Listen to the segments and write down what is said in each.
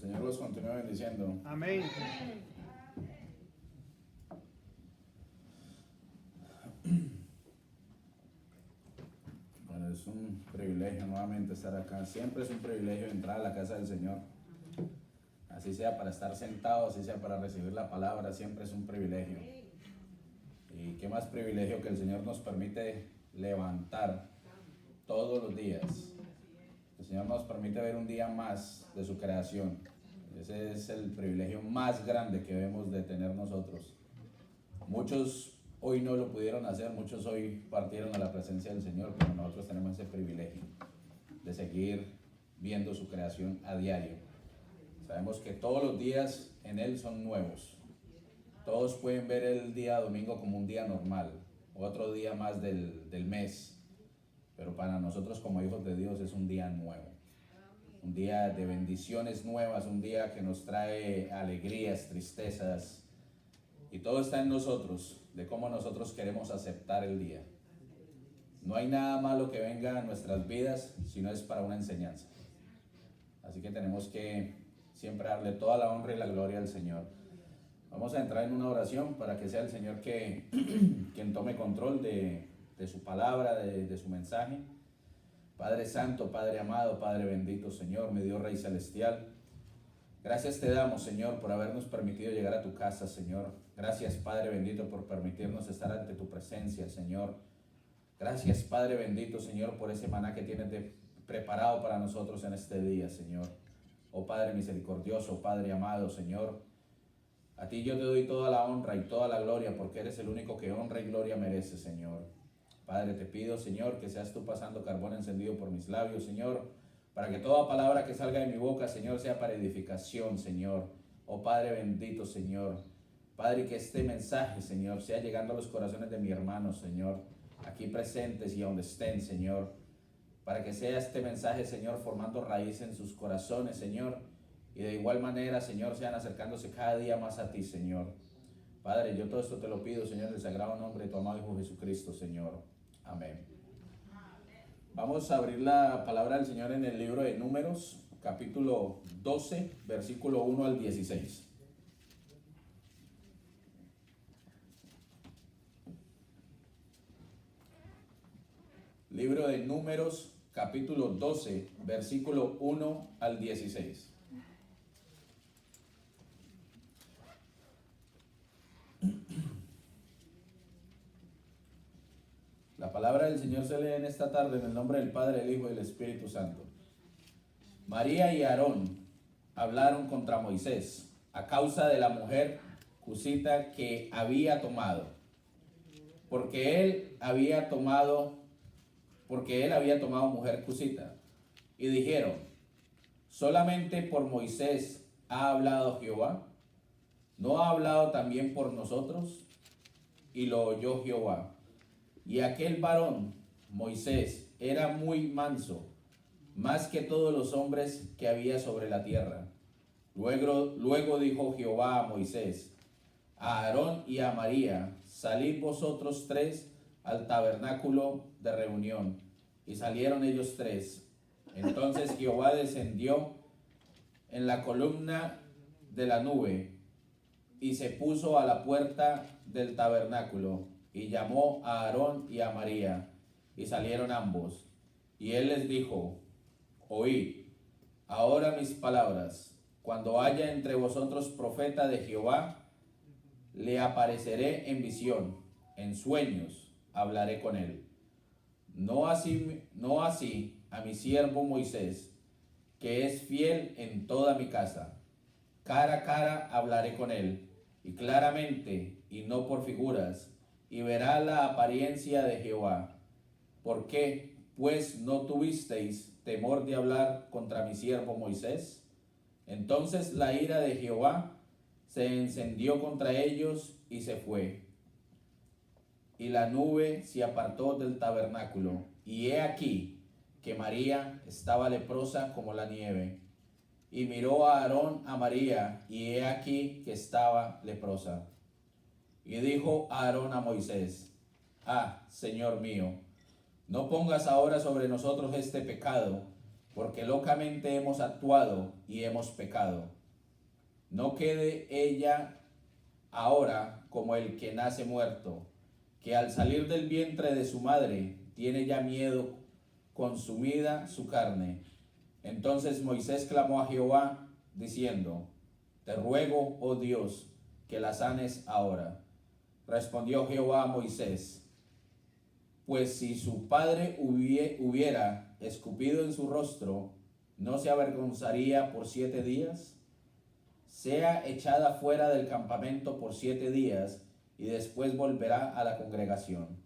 Señor los continúe bendiciendo. Amén. Bueno, es un privilegio nuevamente estar acá. Siempre es un privilegio entrar a la casa del Señor. Así sea para estar sentado, así sea para recibir la palabra, siempre es un privilegio. Y qué más privilegio que el Señor nos permite levantar todos los días. El Señor nos permite ver un día más de su creación. Ese es el privilegio más grande que debemos de tener nosotros. Muchos hoy no lo pudieron hacer, muchos hoy partieron a la presencia del Señor, pero nosotros tenemos ese privilegio de seguir viendo su creación a diario. Sabemos que todos los días en Él son nuevos. Todos pueden ver el día domingo como un día normal, otro día más del mes, pero para nosotros como hijos de Dios es un día nuevo, un día de bendiciones nuevas, un día que nos trae alegrías, tristezas, y todo está en nosotros, de cómo nosotros queremos aceptar el día. No hay nada malo que venga a nuestras vidas si no es para una enseñanza. Así que tenemos que siempre darle toda la honra y la gloria al Señor. Vamos a entrar en una oración para que sea el Señor quien tome control de su palabra, de su mensaje. Padre Santo, Padre amado, Padre bendito, Señor, mi Dios Rey Celestial. Gracias te damos, Señor, por habernos permitido llegar a tu casa, Señor. Gracias, Padre bendito, por permitirnos estar ante tu presencia, Señor. Gracias, Padre bendito, Señor, por ese maná que tienes preparado para nosotros en este día, Señor. Oh Padre misericordioso, Padre amado, Señor. A ti yo te doy toda la honra y toda la gloria porque eres el único que honra y gloria merece, Señor. Padre, te pido, Señor, que seas tú pasando carbón encendido por mis labios, Señor, para que toda palabra que salga de mi boca, Señor, sea para edificación, Señor. Oh Padre bendito, Señor. Padre, que este mensaje, Señor, sea llegando a los corazones de mis hermanos, Señor, aquí presentes y donde estén, Señor, para que sea este mensaje, Señor, formando raíz en sus corazones, Señor, y de igual manera, Señor, sean acercándose cada día más a ti, Señor. Padre, yo todo esto te lo pido, Señor, en el sagrado nombre de tu amado Hijo Jesucristo, Señor. Amén. Vamos a abrir la palabra del Señor en el libro de Números, capítulo 12, versículo 1 al 16. Libro de Números, capítulo 12, versículo 1 al 16. La palabra del Señor se lee en esta tarde en el nombre del Padre, del Hijo y del Espíritu Santo. María y Aarón hablaron contra Moisés a causa de la mujer cusita que había tomado, porque él había tomado mujer cusita. Y dijeron: ¿solamente por Moisés ha hablado Jehová? ¿No ha hablado también por nosotros? Y lo oyó Jehová. Y aquel varón, Moisés, era muy manso, más que todos los hombres que había sobre la tierra. Luego dijo Jehová a Moisés, a Aarón y a María: salid vosotros tres al tabernáculo de reunión. Y salieron ellos tres. Entonces Jehová descendió en la columna de la nube y se puso a la puerta del tabernáculo. Y llamó a Aarón y a María, y salieron ambos. Y él les dijo: oíd ahora mis palabras. Cuando haya entre vosotros profeta de Jehová, le apareceré en visión, en sueños hablaré con él. No así a mi siervo Moisés, que es fiel en toda mi casa. Cara a cara hablaré con él, y claramente, y no por figuras, y verá la apariencia de Jehová. ¿Por qué, pues, no tuvisteis temor de hablar contra mi siervo Moisés? Entonces la ira de Jehová se encendió contra ellos y se fue. Y la nube se apartó del tabernáculo. Y he aquí que María estaba leprosa como la nieve. Y miró a Aarón a María, y he aquí que estaba leprosa. Y dijo Aarón a Moisés: Señor mío, no pongas ahora sobre nosotros este pecado, porque locamente hemos actuado y hemos pecado. no quede ella ahora como el que nace muerto, que al salir del vientre de su madre tiene ya miedo, consumida su carne. Entonces Moisés clamó a Jehová, diciendo: Te ruego, oh Dios, que la sanes ahora. Respondió Jehová a Moisés: Pues si su padre hubiera escupido en su rostro, ¿no se avergonzaría por 7 días? Sea echada fuera del campamento por 7 días, y después volverá a la congregación.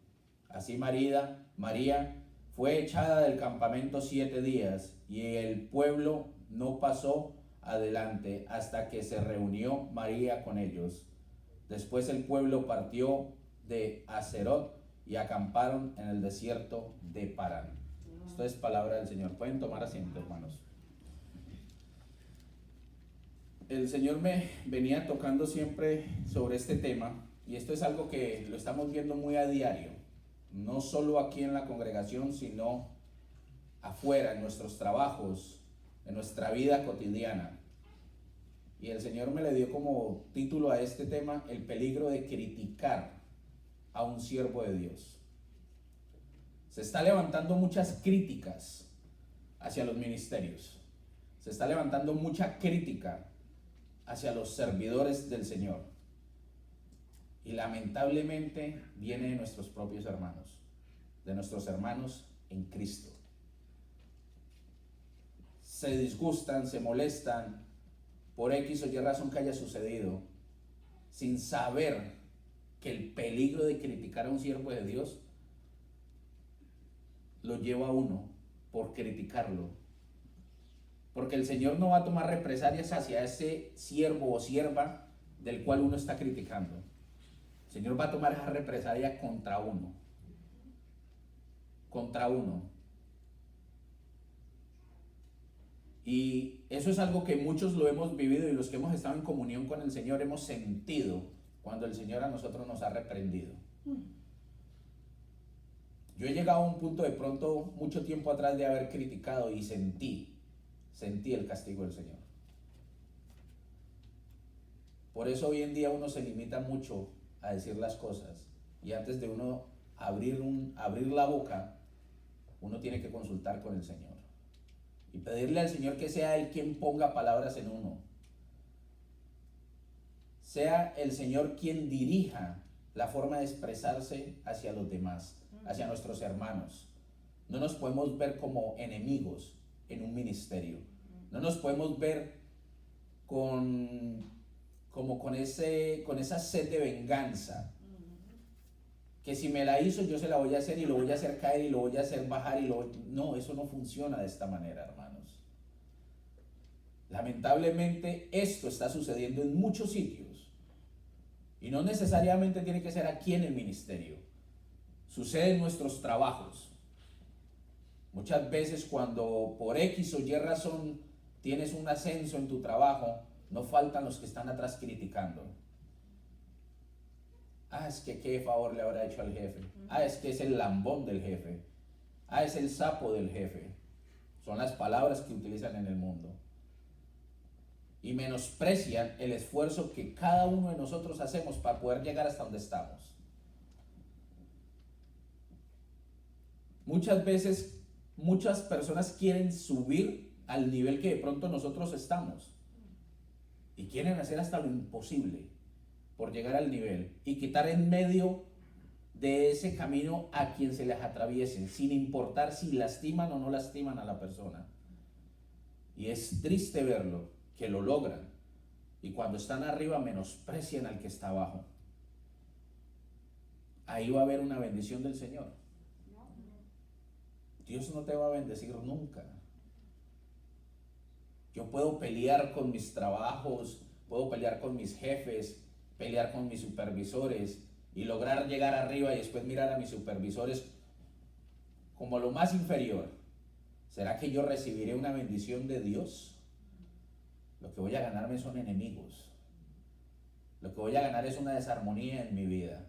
Así María fue echada del campamento 7 días, y el pueblo no pasó adelante hasta que se reunió María con ellos. Después el pueblo partió de Aserot y acamparon en el desierto de Parán. Esto es palabra del Señor. Pueden tomar asiento, hermanos. El Señor me venía tocando siempre sobre este tema, y esto es algo que lo estamos viendo muy a diario, no solo aquí en la congregación, sino afuera, en nuestros trabajos, en nuestra vida cotidiana. Y el Señor me le dio como título a este tema: el peligro de criticar a un siervo de Dios. Se está levantando muchas críticas hacia los ministerios. Se está levantando mucha crítica hacia los servidores del Señor. Y lamentablemente viene de nuestros propios hermanos, de nuestros hermanos en Cristo. Se disgustan, se molestan por X o Y razón que haya sucedido, sin saber que el peligro de criticar a un siervo de Dios lo lleva a uno por criticarlo. Porque el Señor no va a tomar represalias hacia ese siervo o sierva del cual uno está criticando. El Señor va a tomar esa represalia contra uno. Contra uno. Y eso es algo que muchos lo hemos vivido, y los que hemos estado en comunión con el Señor hemos sentido cuando el Señor a nosotros nos ha reprendido. Yo he llegado a un punto de pronto, mucho tiempo atrás, de haber criticado, y sentí el castigo del Señor. Por eso hoy en día uno se limita mucho a decir las cosas, y antes de uno abrir la boca, uno tiene que consultar con el Señor y pedirle al Señor que sea Él quien ponga palabras en uno, sea el Señor quien dirija la forma de expresarse hacia los demás, hacia nuestros hermanos. No nos podemos ver como enemigos en un ministerio. No nos podemos ver con esa sed de venganza, que si me la hizo yo se la voy a hacer, y lo voy a hacer caer, y lo voy a hacer bajar, no, eso no funciona de esta manera, hermanos. Lamentablemente esto está sucediendo en muchos sitios, y no necesariamente tiene que ser aquí en el ministerio. Sucede en nuestros trabajos. Muchas veces, cuando por X o Y razón tienes un ascenso en tu trabajo, no faltan los que están atrás criticando. Es que qué favor le habrá hecho al jefe. Es que es el lambón del jefe. Es el sapo del jefe. Son las palabras que utilizan en el mundo. Y menosprecian el esfuerzo que cada uno de nosotros hacemos para poder llegar hasta donde estamos. Muchas veces, muchas personas quieren subir al nivel que de pronto nosotros estamos, y quieren hacer hasta lo imposible por llegar al nivel y quitar en medio de ese camino a quien se les atraviese, sin importar si lastiman o no lastiman a la persona. Y es triste verlo, que lo logran, y cuando están arriba menosprecian al que está abajo. Ahí va a haber una bendición del Señor. Dios no te va a bendecir nunca. Yo puedo pelear con mis trabajos, puedo pelear con mis jefes, pelear con mis supervisores, y lograr llegar arriba y después mirar a mis supervisores como lo más inferior. ¿Será que yo recibiré una bendición de Dios? Lo que voy a ganarme son enemigos. Lo que voy a ganar es una desarmonía en mi vida.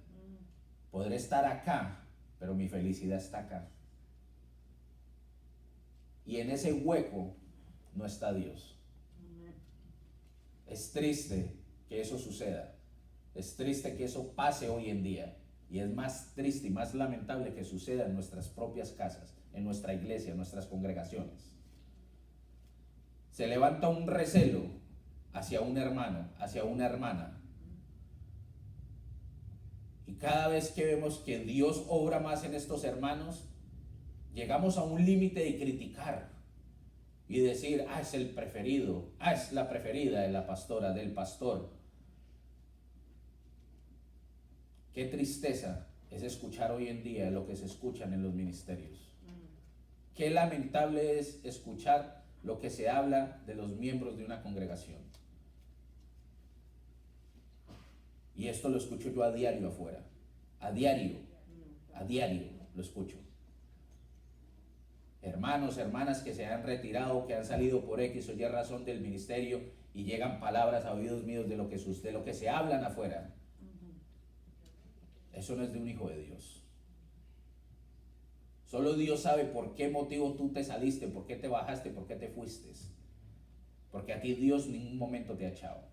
Podré estar acá, pero mi felicidad está acá. Y en ese hueco no está Dios. Es triste que eso suceda. Es triste que eso pase hoy en día. Y es más triste y más lamentable que suceda en nuestras propias casas, en nuestra iglesia, en nuestras congregaciones. Se levanta un recelo hacia un hermano, hacia una hermana. Y cada vez que vemos que Dios obra más en estos hermanos, llegamos a un límite de criticar y decir, es el preferido, es la preferida de la pastora, del pastor. Qué tristeza es escuchar hoy en día lo que se escuchan en los ministerios. Qué lamentable es escuchar lo que se habla de los miembros de una congregación. Y esto lo escucho yo a diario afuera. A diario lo escucho. Hermanos, hermanas que se han retirado, que han salido por X o Y razón del ministerio y llegan palabras a oídos míos de lo que se hablan afuera. Eso no es de un hijo de Dios. Solo Dios sabe por qué motivo tú te saliste, por qué te bajaste, por qué te fuiste. Porque a ti Dios en ningún momento te ha echado.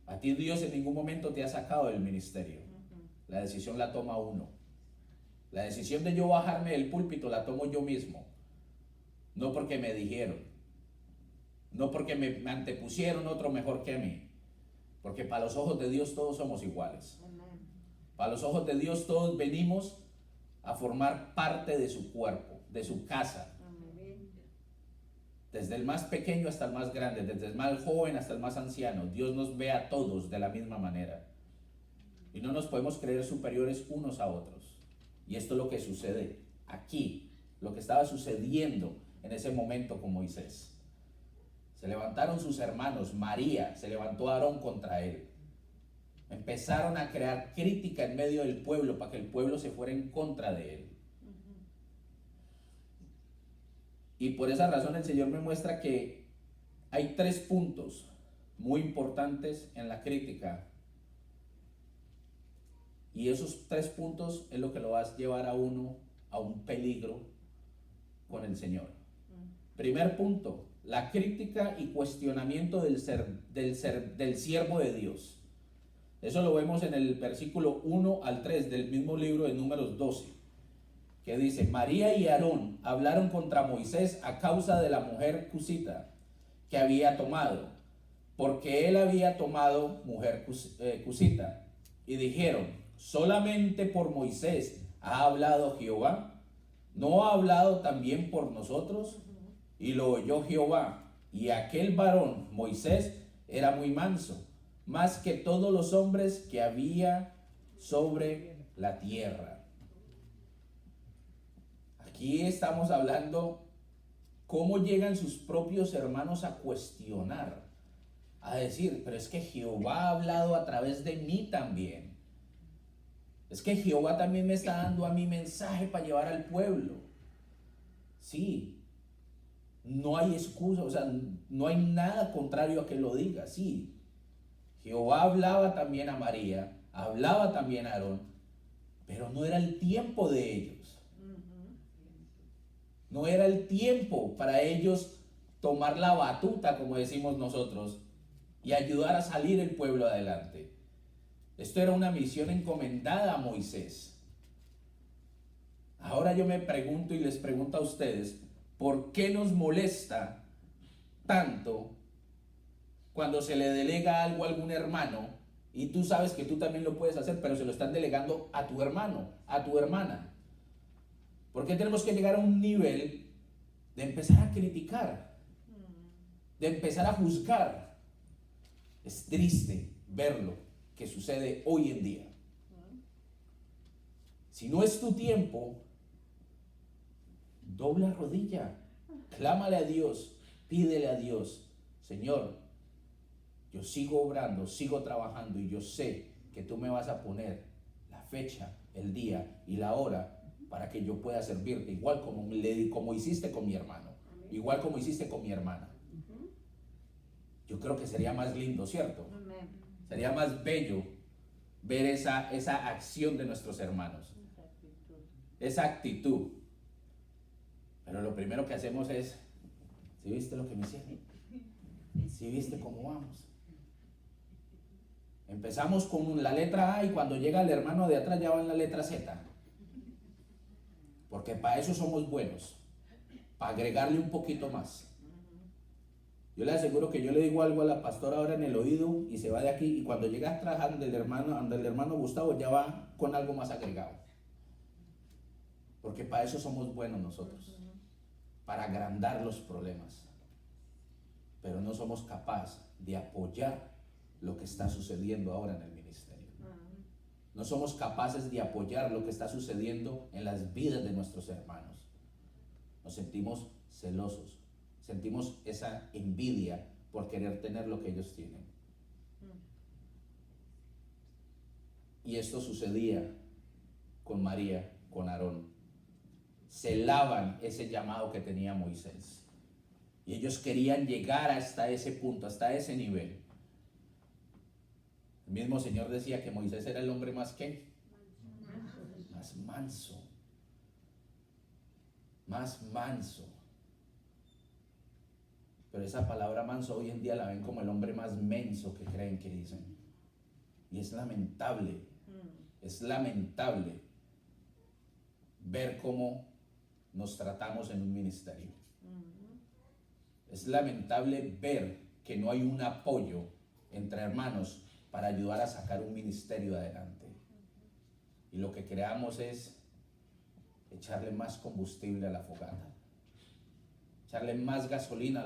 A ti Dios en ningún momento te ha sacado del ministerio. La decisión la toma uno. La decisión de yo bajarme del púlpito la tomo yo mismo. No porque me dijeron. No porque me antepusieron otro mejor que a mí. Porque para los ojos de Dios todos somos iguales. Para los ojos de Dios todos venimos a formar parte de su cuerpo, de su casa. Desde el más pequeño hasta el más grande, desde el más joven hasta el más anciano, Dios nos ve a todos de la misma manera. Y no nos podemos creer superiores unos a otros. Y esto es lo que sucede aquí, lo que estaba sucediendo en ese momento con Moisés. Se levantaron sus hermanos, María, se levantó Aarón contra él. Empezaron a crear crítica en medio del pueblo para que el pueblo se fuera en contra de él. Y por esa razón el Señor me muestra que hay 3 puntos muy importantes en la crítica. Y esos 3 puntos es lo que lo va a llevar a uno a un peligro con el Señor. Primer punto, la crítica y cuestionamiento del siervo de Dios. Eso lo vemos en el versículo 1 al 3 del mismo libro de Números 12, que dice: María y Aarón hablaron contra Moisés a causa de la mujer cusita que había tomado, porque él había tomado mujer cusita. Y dijeron: ¿solamente por Moisés ha hablado Jehová? ¿No ha hablado también por nosotros? Y lo oyó Jehová, y aquel varón, Moisés, era muy manso, más que todos los hombres que había sobre la tierra. Aquí estamos hablando cómo llegan sus propios hermanos a cuestionar, a decir: pero es que Jehová ha hablado a través de mí también. Es que Jehová también me está dando a mí mensaje para llevar al pueblo. Sí, no hay excusa, o sea, no hay nada contrario a que lo diga. Sí, Jehová hablaba también a María, hablaba también a Aarón, pero no era el tiempo de ellos. No era el tiempo para ellos tomar la batuta, como decimos nosotros, y ayudar a salir el pueblo adelante. Esto era una misión encomendada a Moisés. Ahora yo me pregunto y les pregunto a ustedes: ¿por qué nos molesta tanto cuando se le delega algo a algún hermano y tú sabes que tú también lo puedes hacer, pero se lo están delegando a tu hermano, a tu hermana? ¿Por qué tenemos que llegar a un nivel de empezar a criticar, de empezar a juzgar? Es triste verlo que sucede hoy en día. Si no es tu tiempo, dobla rodilla, clámale a Dios, pídele a Dios: Señor, yo sigo obrando, sigo trabajando, y yo sé que tú me vas a poner la fecha, el día y la hora para que yo pueda servirte, igual como hiciste con mi hermano, igual como hiciste con mi hermana. Yo creo que sería más lindo, ¿cierto? Sería más bello ver esa acción de nuestros hermanos, esa actitud. Pero lo primero que hacemos es: ¿sí viste lo que me hicieron? ¿Sí viste cómo vamos? Empezamos con la letra A y cuando llega el hermano de atrás ya va en la letra Z. Porque para eso somos buenos, para agregarle un poquito más. Yo le aseguro que yo le digo algo a la pastora ahora en el oído y se va de aquí, y cuando llega atrás donde el hermano Gustavo ya va con algo más agregado. Porque para eso somos buenos nosotros, para agrandar los problemas. Pero no somos capaces de apoyar lo que está sucediendo ahora en el ministerio. No somos capaces de apoyar lo que está sucediendo en las vidas de nuestros hermanos. Nos sentimos celosos, sentimos esa envidia por querer tener lo que ellos tienen. Y esto sucedía con María, con Aarón. Celaban ese llamado que tenía Moisés. Y ellos querían llegar hasta ese punto, hasta ese nivel. El mismo Señor decía que Moisés era el hombre más ¿qué? Más manso. Más manso. Pero esa palabra manso hoy en día la ven como el hombre más menso que creen que dicen. Y es lamentable ver cómo nos tratamos en un ministerio. Es lamentable ver que no hay un apoyo entre hermanos para ayudar a sacar un ministerio adelante. Y lo que creamos es echarle más combustible a la fogata, echarle más gasolina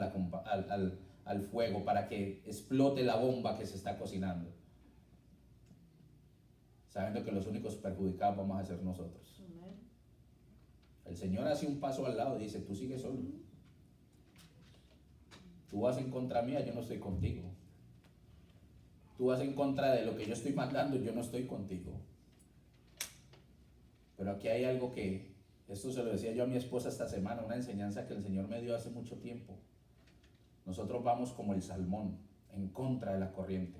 al fuego para que explote la bomba que se está cocinando, sabiendo que los únicos perjudicados vamos a ser nosotros. El Señor hace un paso al lado y dice: tú sigues solo. Tú vas en contra mía, yo no estoy contigo. Tú vas en contra de lo que yo estoy mandando, yo no estoy contigo. Pero aquí hay algo que, esto se lo decía yo a mi esposa esta semana, una enseñanza que el Señor me dio hace mucho tiempo. Nosotros vamos como el salmón, en contra de la corriente.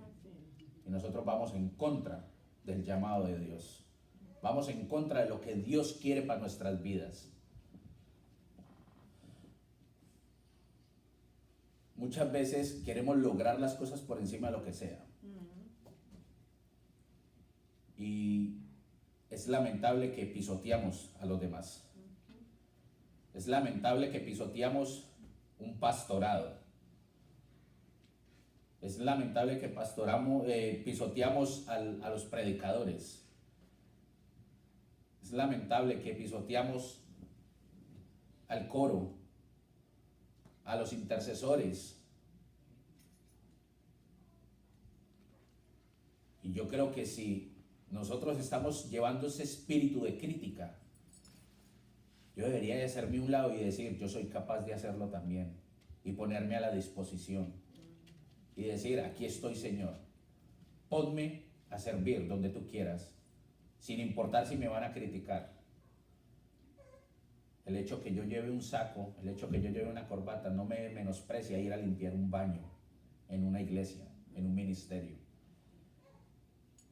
Y nosotros vamos en contra del llamado de Dios. Vamos en contra de lo que Dios quiere para nuestras vidas. Muchas veces queremos lograr las cosas por encima de lo que sea. Y es lamentable que pisoteamos a los demás. Es lamentable que pisoteamos un pastorado. Es lamentable que pisoteamos a los predicadores. Es lamentable que pisoteamos al coro, a los intercesores. Y yo creo que si nosotros estamos llevando ese espíritu de crítica, yo debería de hacerme un lado y decir: yo soy capaz de hacerlo también, y ponerme a la disposición y decir: aquí estoy, Señor, ponme a servir donde tú quieras, sin importar si me van a criticar. El hecho que yo lleve un saco, el hecho que yo lleve una corbata, no me menosprecia ir a limpiar un baño en una iglesia, en un ministerio.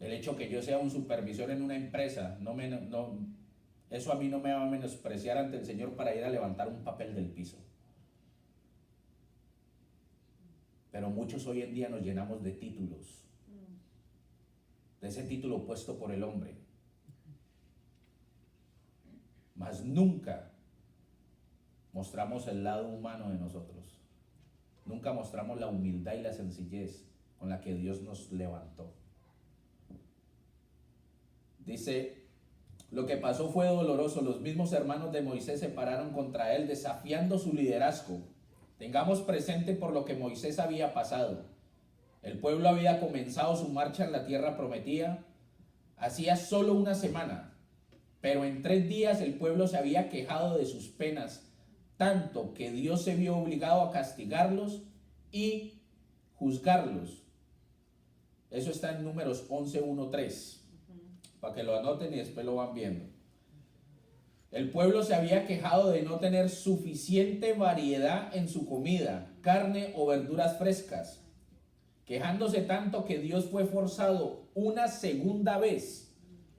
El hecho que yo sea un supervisor en una empresa, eso a mí no me va a menospreciar ante el Señor para ir a levantar un papel del piso. Pero muchos hoy en día nos llenamos de títulos, de ese título puesto por el hombre, mas nunca mostramos el lado humano de nosotros. Nunca mostramos la humildad y la sencillez con la que Dios nos levantó. Dice: lo que pasó fue doloroso. Los mismos hermanos de Moisés se pararon contra él, desafiando su liderazgo. Tengamos presente por lo que Moisés había pasado. El pueblo había comenzado su marcha en la tierra prometida hacía solo una semana, pero en 3 días el pueblo se había quejado de sus penas, tanto que Dios se vio obligado a castigarlos y juzgarlos. Eso está en Números 11:1-3, para que lo anoten y después lo van viendo. El pueblo se había quejado de no tener suficiente variedad en su comida, carne o verduras frescas, quejándose tanto que Dios fue forzado una segunda vez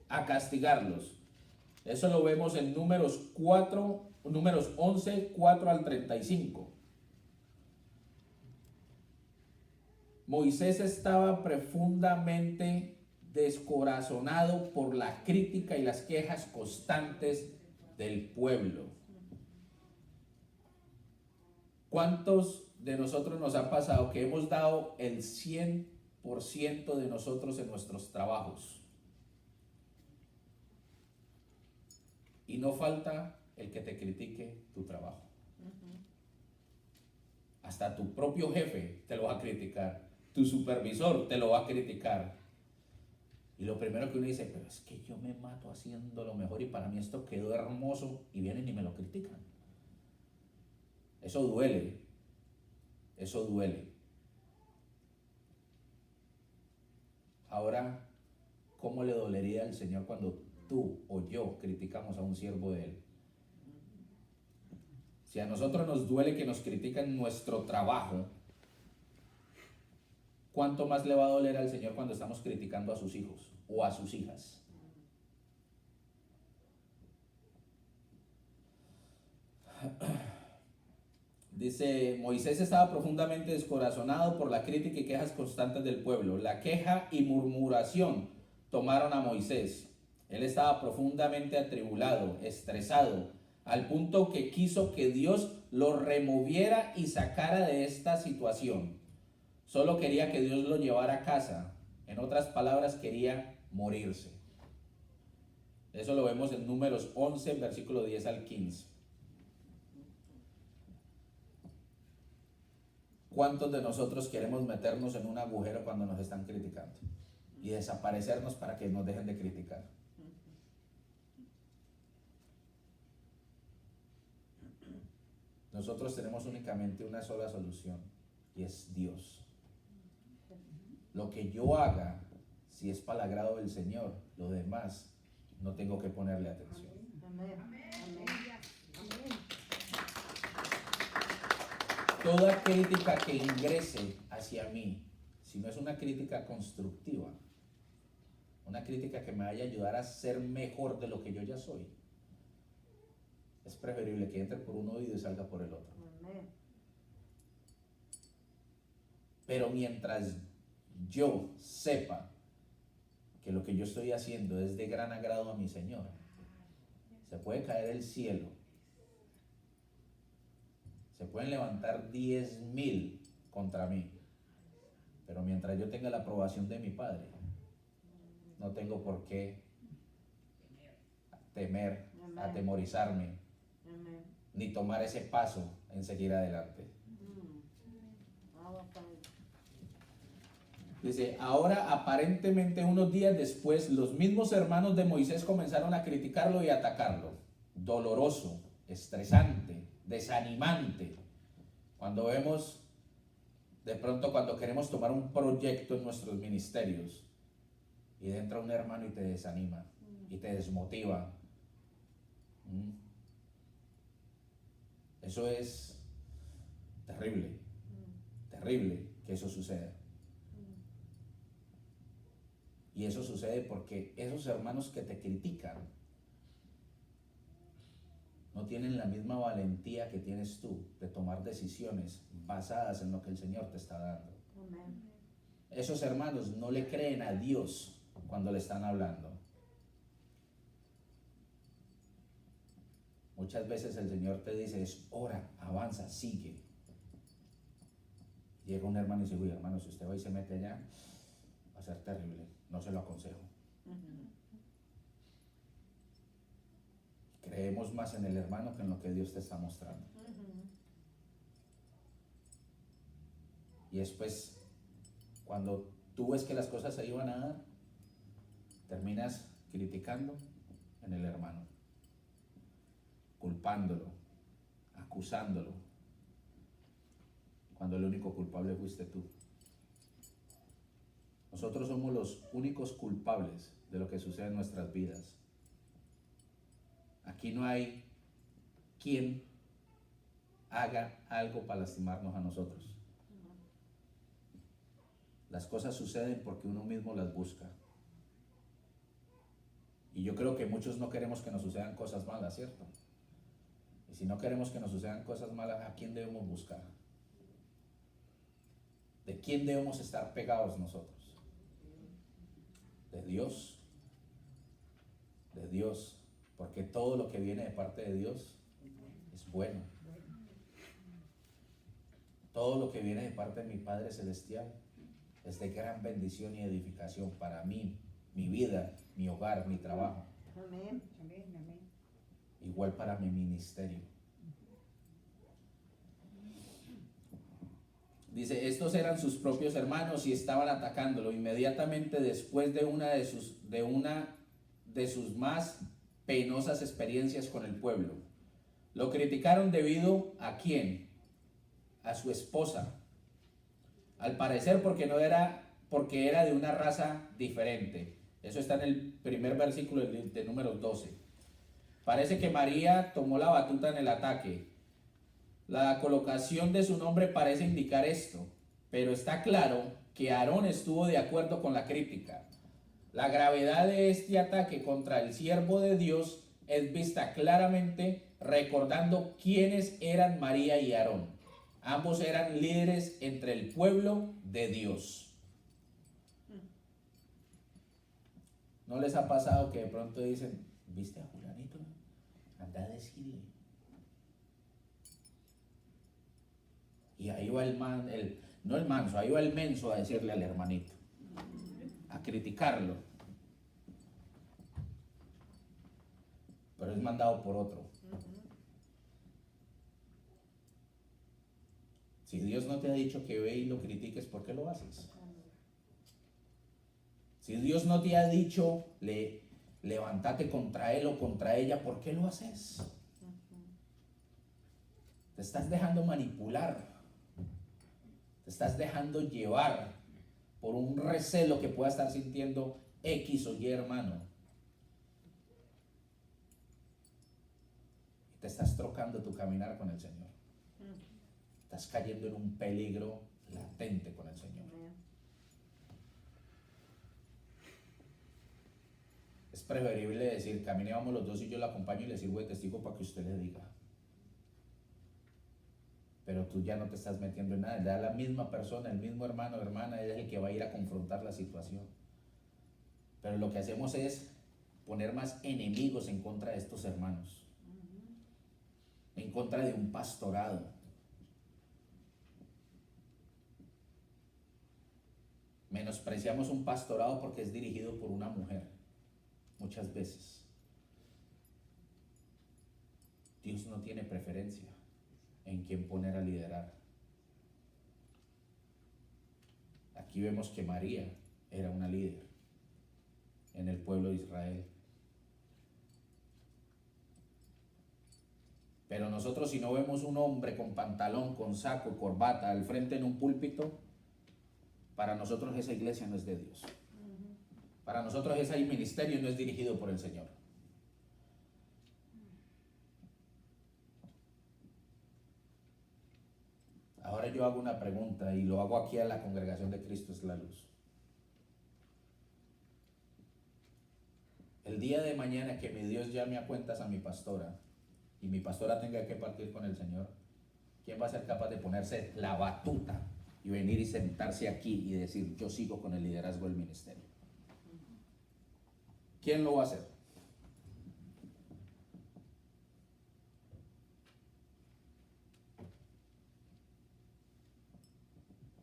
a castigarlos. Eso lo vemos en Números 11:4-35. Moisés estaba profundamente descorazonado por la crítica y las quejas constantes del pueblo. ¿Cuántos de nosotros nos ha pasado que hemos dado el 100% de nosotros en nuestros trabajos? Y no falta el que te critique tu trabajo. Hasta tu propio jefe te lo va a criticar. Tu supervisor te lo va a criticar. Y lo primero que uno dice, pero es que yo me mato haciendo lo mejor y para mí esto quedó hermoso, y vienen y me lo critican. Eso duele. Eso duele. Ahora, ¿cómo le dolería al Señor cuando tú o yo criticamos a un siervo de Él? Si a nosotros nos duele que nos critican nuestro trabajo, ¿cuánto más le va a doler al Señor cuando estamos criticando a sus hijos o a sus hijas? Dice, Moisés estaba profundamente descorazonado por la crítica y quejas constantes del pueblo. La queja y murmuración tomaron a Moisés. Él estaba profundamente atribulado, estresado, al punto que quiso que Dios lo removiera y sacara de esta situación. Solo quería que Dios lo llevara a casa. En otras palabras, quería morirse. Eso lo vemos en Números 11, versículo 10 al 15. ¿Cuántos de nosotros queremos meternos en un agujero cuando nos están criticando y desaparecernos para que nos dejen de criticar? Nosotros tenemos únicamente una sola solución, y es Dios. Lo que yo haga, si es para el agrado del Señor, lo demás no tengo que ponerle atención. Amén. Toda crítica que ingrese hacia mí, si no es una crítica constructiva, una crítica que me vaya a ayudar a ser mejor de lo que yo ya soy, es preferible que entre por un oído y salga por el otro. Pero mientras yo sepa que lo que yo estoy haciendo es de gran agrado a mi Señor, se puede caer el cielo, se pueden levantar 10,000 contra mí, pero mientras yo tenga la aprobación de mi Padre, no tengo por qué temer, atemorizarme, ni tomar ese paso en seguir adelante. Dice, ahora aparentemente unos días después, los mismos hermanos de Moisés comenzaron a criticarlo y atacarlo. Doloroso, estresante, desanimante. Cuando vemos, de pronto cuando queremos tomar un proyecto en nuestros ministerios y entra un hermano y te desanima y te desmotiva. Eso es terrible, terrible que eso suceda. Y eso sucede porque esos hermanos que te critican no tienen la misma valentía que tienes tú de tomar decisiones basadas en lo que el Señor te está dando. Amén. Esos hermanos no le creen a Dios cuando le están hablando. Muchas veces el Señor te dice, es ora, avanza, sigue. Llega un hermano y dice, uy, hermano, si usted va y se mete allá, va a ser terrible, no se lo aconsejo. Creemos más en el hermano que en lo que Dios te está mostrando. Y después, cuando tú ves que las cosas se iban a dar, terminas criticando en el hermano, culpándolo, acusándolo, cuando el único culpable fuiste tú. Nosotros somos los únicos culpables de lo que sucede en nuestras vidas. Aquí no hay quien haga algo para lastimarnos a nosotros. Las cosas suceden porque uno mismo las busca. Y yo creo que muchos no queremos que nos sucedan cosas malas, ¿cierto? Y si no queremos que nos sucedan cosas malas, ¿a quién debemos buscar? ¿De quién debemos estar pegados nosotros? De Dios. De Dios. Porque todo lo que viene de parte de Dios es bueno. Todo lo que viene de parte de mi Padre Celestial es de gran bendición y edificación para mí, mi vida, mi hogar, mi trabajo. Amén, amén, amén. Igual para mi ministerio. Dice, estos eran sus propios hermanos y estaban atacándolo inmediatamente después de una de sus más penosas experiencias con el pueblo. Lo criticaron debido a ¿quién? A su esposa. Al parecer porque era de una raza diferente. Eso está en el primer versículo de Números 12. Parece que María tomó la batuta en el ataque. La colocación de su nombre parece indicar esto, pero está claro que Aarón estuvo de acuerdo con la crítica. La gravedad de este ataque contra el siervo de Dios es vista claramente recordando quiénes eran María y Aarón. Ambos eran líderes entre el pueblo de Dios. ¿No les ha pasado que de pronto dicen, ¿viste a fulanito? Anda a decirle. Y ahí va no el manso, ahí va el menso a decirle al hermanito, a criticarlo. Pero es mandado por otro. Si Dios no te ha dicho que ve y lo critiques, ¿por qué lo haces? Si Dios no te ha dicho, levántate contra él o contra ella, ¿por qué lo haces? Te estás dejando manipular. Te estás dejando llevar por un recelo que pueda estar sintiendo X o Y hermano. Y te estás trocando tu caminar con el Señor. Estás cayendo en un peligro latente con el Señor. Es preferible decir, camine, vamos los dos y yo lo acompaño y le sirvo de testigo para que usted le diga. Pero tú ya no te estás metiendo en nada. Ya la misma persona, el mismo hermano o hermana es el que va a ir a confrontar la situación. Pero lo que hacemos es poner más enemigos en contra de estos hermanos. En contra de un pastorado. Menospreciamos un pastorado porque es dirigido por una mujer. Muchas veces. Dios no tiene preferencia en quién poner a liderar. Aquí vemos que María era una líder en el pueblo de Israel. Pero nosotros, si no vemos un hombre con pantalón, con saco, corbata al frente en un púlpito, para nosotros esa iglesia no es de Dios. Para nosotros ese ministerio no es dirigido por el Señor. Ahora yo hago una pregunta y lo hago aquí a la congregación de Cristo es la Luz. El día de mañana que mi Dios llame a cuentas a mi pastora y mi pastora tenga que partir con el Señor, ¿quién va a ser capaz de ponerse la batuta y venir y sentarse aquí y decir, yo sigo con el liderazgo del ministerio? ¿Quién lo va a hacer?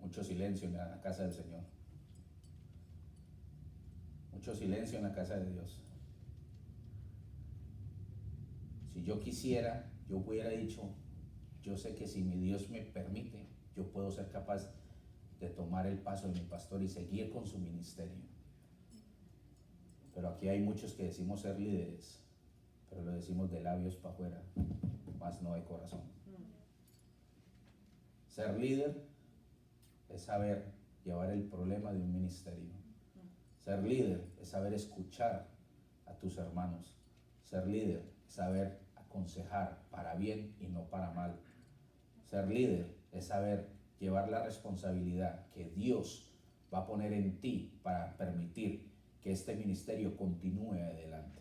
Mucho silencio en la casa del Señor. Mucho silencio en la casa de Dios. Si yo quisiera, yo hubiera dicho, yo sé que si mi Dios me permite, yo puedo ser capaz de tomar el paso de mi pastor y seguir con su ministerio. Pero aquí hay muchos que decimos ser líderes, pero lo decimos de labios para afuera, más no de corazón. Ser líder es saber llevar el problema de un ministerio. Ser líder es saber escuchar a tus hermanos. Ser líder es saber aconsejar para bien y no para mal. Ser líder es saber llevar la responsabilidad que Dios va a poner en ti para permitir que este ministerio continúe adelante.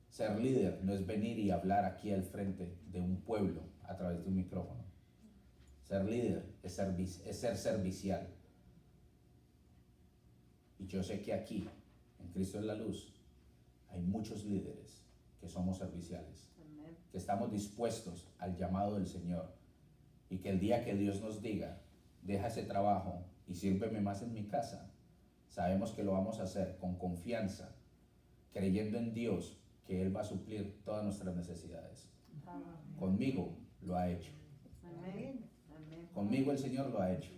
Ser líder no es venir y hablar aquí al frente de un pueblo a través de un micrófono. Ser líder es ser servicial. Y yo sé que aquí, en Cristo es la Luz, hay muchos líderes que somos serviciales, que estamos dispuestos al llamado del Señor, y que el día que Dios nos diga, deja ese trabajo y sírveme más en mi casa, sabemos que lo vamos a hacer con confianza, creyendo en Dios que Él va a suplir todas nuestras necesidades. Conmigo lo ha hecho. Amén. Conmigo el Señor lo ha hecho.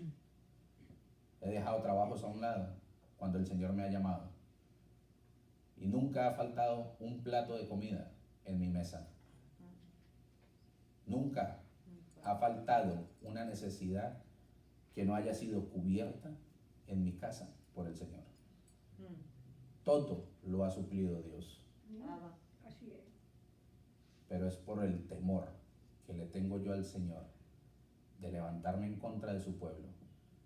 He dejado trabajos a un lado cuando el Señor me ha llamado. Y nunca ha faltado un plato de comida en mi mesa. Nunca ha faltado una necesidad que no haya sido cubierta en mi casa por el Señor. Todo lo ha suplido Dios. Así es. Pero es por el temor que le tengo yo al Señor de levantarme en contra de su pueblo,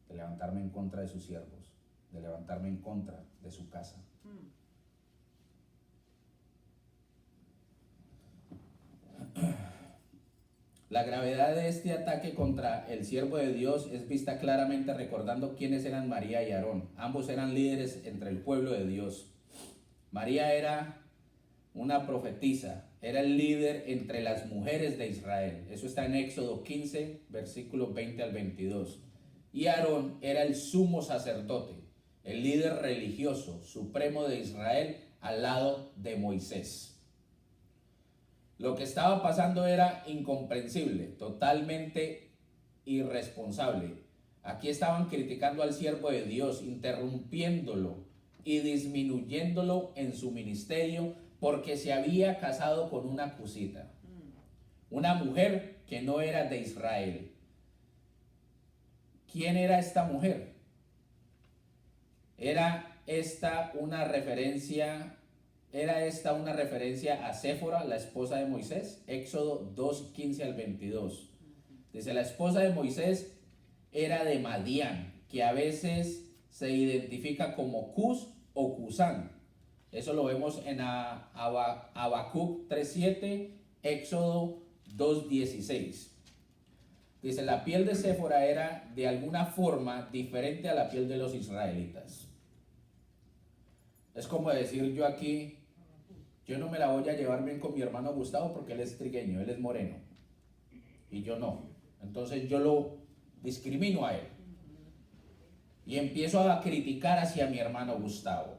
de levantarme en contra de sus siervos, de levantarme en contra de su casa. La gravedad de este ataque contra el siervo de Dios es vista claramente recordando quiénes eran María y Aarón. Ambos eran líderes entre el pueblo de Dios. María era una profetisa, era el líder entre las mujeres de Israel. Eso está en Éxodo 15, versículos 20 al 22. Y Aarón era el sumo sacerdote, el líder religioso supremo de Israel al lado de Moisés. Lo que estaba pasando era incomprensible, totalmente irresponsable. Aquí estaban criticando al siervo de Dios, interrumpiéndolo y disminuyéndolo en su ministerio porque se había casado con una cusita, una mujer que no era de Israel. ¿Quién era esta mujer? Era esta una referencia a Séfora, la esposa de Moisés. Éxodo 2, 15 al 22. Dice, la esposa de Moisés era de Madián, que a veces se identifica como Cus o Cusán. Eso lo vemos en Habacuc 3:7, Éxodo 2:16. Dice, la piel de Séfora era de alguna forma diferente a la piel de los israelitas. Es como decir yo aquí, yo no me la voy a llevar bien con mi hermano Gustavo porque él es trigueño, él es moreno, y yo no. Entonces yo lo discrimino a él. Y empiezo a criticar hacia mi hermano Gustavo.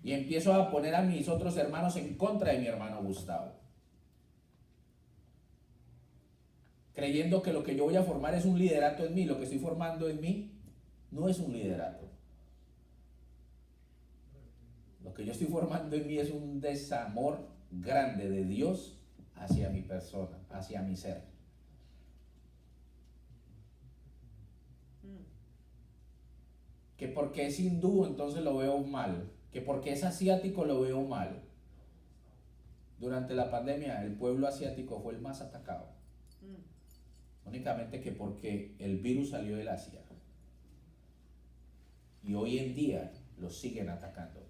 Y empiezo a poner a mis otros hermanos en contra de mi hermano Gustavo. Creyendo que lo que yo voy a formar es un liderato en mí. Lo que estoy formando en mí no es un liderato. Lo que yo estoy formando en mí es un desamor grande de Dios hacia mi persona, hacia mi ser. Que porque es hindú entonces lo veo mal, que porque es asiático lo veo mal. Durante la pandemia el pueblo asiático fue el más atacado. Únicamente que porque el virus salió del Asia. Y hoy en día los siguen atacando.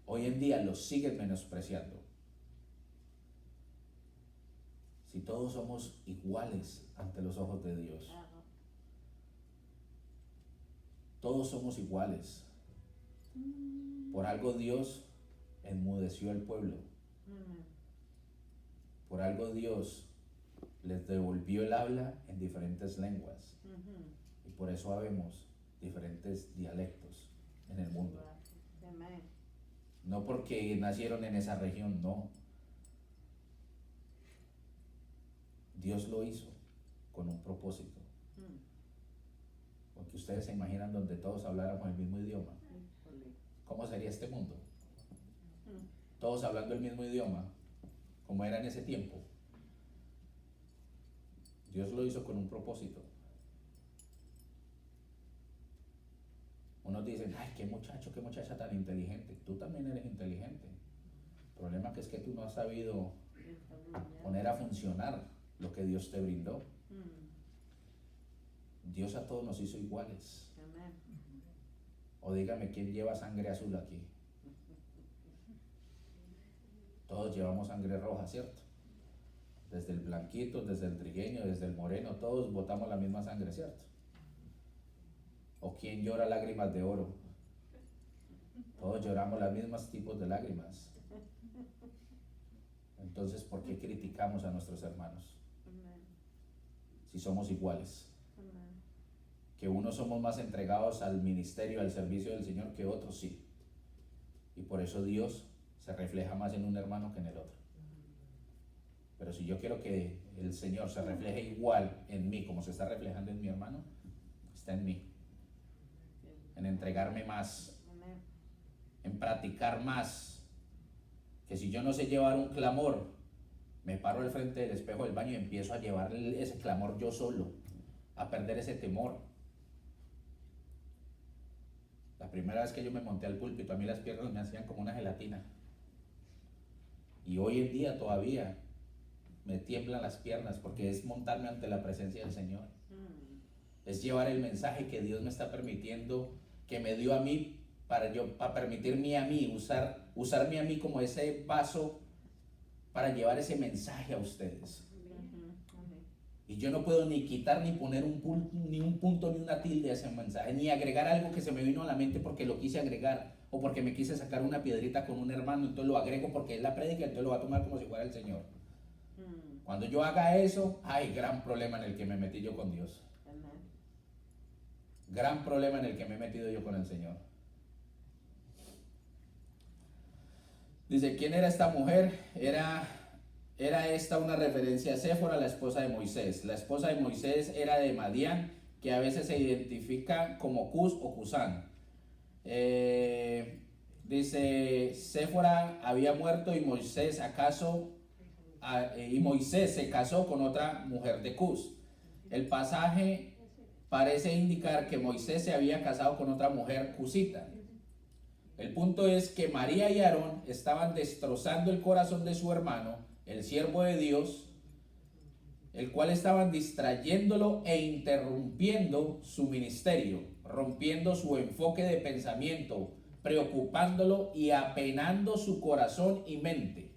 Hoy en día los siguen menospreciando. Si todos somos iguales ante los ojos de Dios. Todos somos iguales. Por algo Dios enmudeció al pueblo. Por algo Dios les devolvió el habla en diferentes lenguas. Y por eso habemos diferentes dialectos en el mundo. No porque nacieron en esa región, no. Dios lo hizo con un propósito. Porque ustedes se imaginan donde todos habláramos el mismo idioma. ¿Cómo sería este mundo? Todos hablando el mismo idioma, como era en ese tiempo. Dios lo hizo con un propósito. Unos dicen, ay, qué muchacho, qué muchacha tan inteligente. Tú también eres inteligente. El problema que es que tú no has sabido poner a funcionar lo que Dios te brindó. Dios a todos nos hizo iguales. O dígame, ¿quién lleva sangre azul aquí? Todos llevamos sangre roja, ¿cierto? Desde el blanquito, desde el trigueño, desde el moreno, todos botamos la misma sangre, ¿cierto? ¿O quién llora lágrimas de oro? Todos lloramos los mismos tipos de lágrimas. Entonces, ¿por qué criticamos a nuestros hermanos? Si somos iguales. Que unos somos más entregados al ministerio, al servicio del Señor que otros, sí. Y por eso Dios se refleja más en un hermano que en el otro. Pero si yo quiero que el Señor se refleje igual en mí como se está reflejando en mi hermano, está en mí. En entregarme más, en practicar más. Que si yo no sé llevar un clamor, me paro al frente del espejo del baño y empiezo a llevar ese clamor yo solo, a perder ese temor. La primera vez que yo me monté al púlpito, a mí las piernas me hacían como una gelatina. Y hoy en día todavía me tiemblan las piernas porque es montarme ante la presencia del Señor. Es llevar el mensaje que Dios me está permitiendo, que me dio a mí, para permitirme a mí, usarme a mí como ese vaso para llevar ese mensaje a ustedes. Y yo no puedo ni quitar ni poner un punto ni una tilde a ese mensaje, ni agregar algo que se me vino a la mente porque lo quise agregar, o porque me quise sacar una piedrita con un hermano, entonces lo agrego porque es la prédica, entonces lo va a tomar como si fuera el Señor. Cuando yo haga eso, hay gran problema en el que me metí yo con Dios. Gran problema en el que me he metido yo con el Señor. Dice, ¿quién era esta mujer? Era esta una referencia a Séfora, la esposa de Moisés. La esposa de Moisés era de Madián, que a veces se identifica como Cus o Cusán. Dice, Séfora había muerto y Moisés se casó con otra mujer de Cus. El pasaje parece indicar que Moisés se había casado con otra mujer cusita. El punto es que María y Aarón estaban destrozando el corazón de su hermano, el siervo de Dios, el cual estaban distrayéndolo e interrumpiendo su ministerio, rompiendo su enfoque de pensamiento, preocupándolo y apenando su corazón y mente.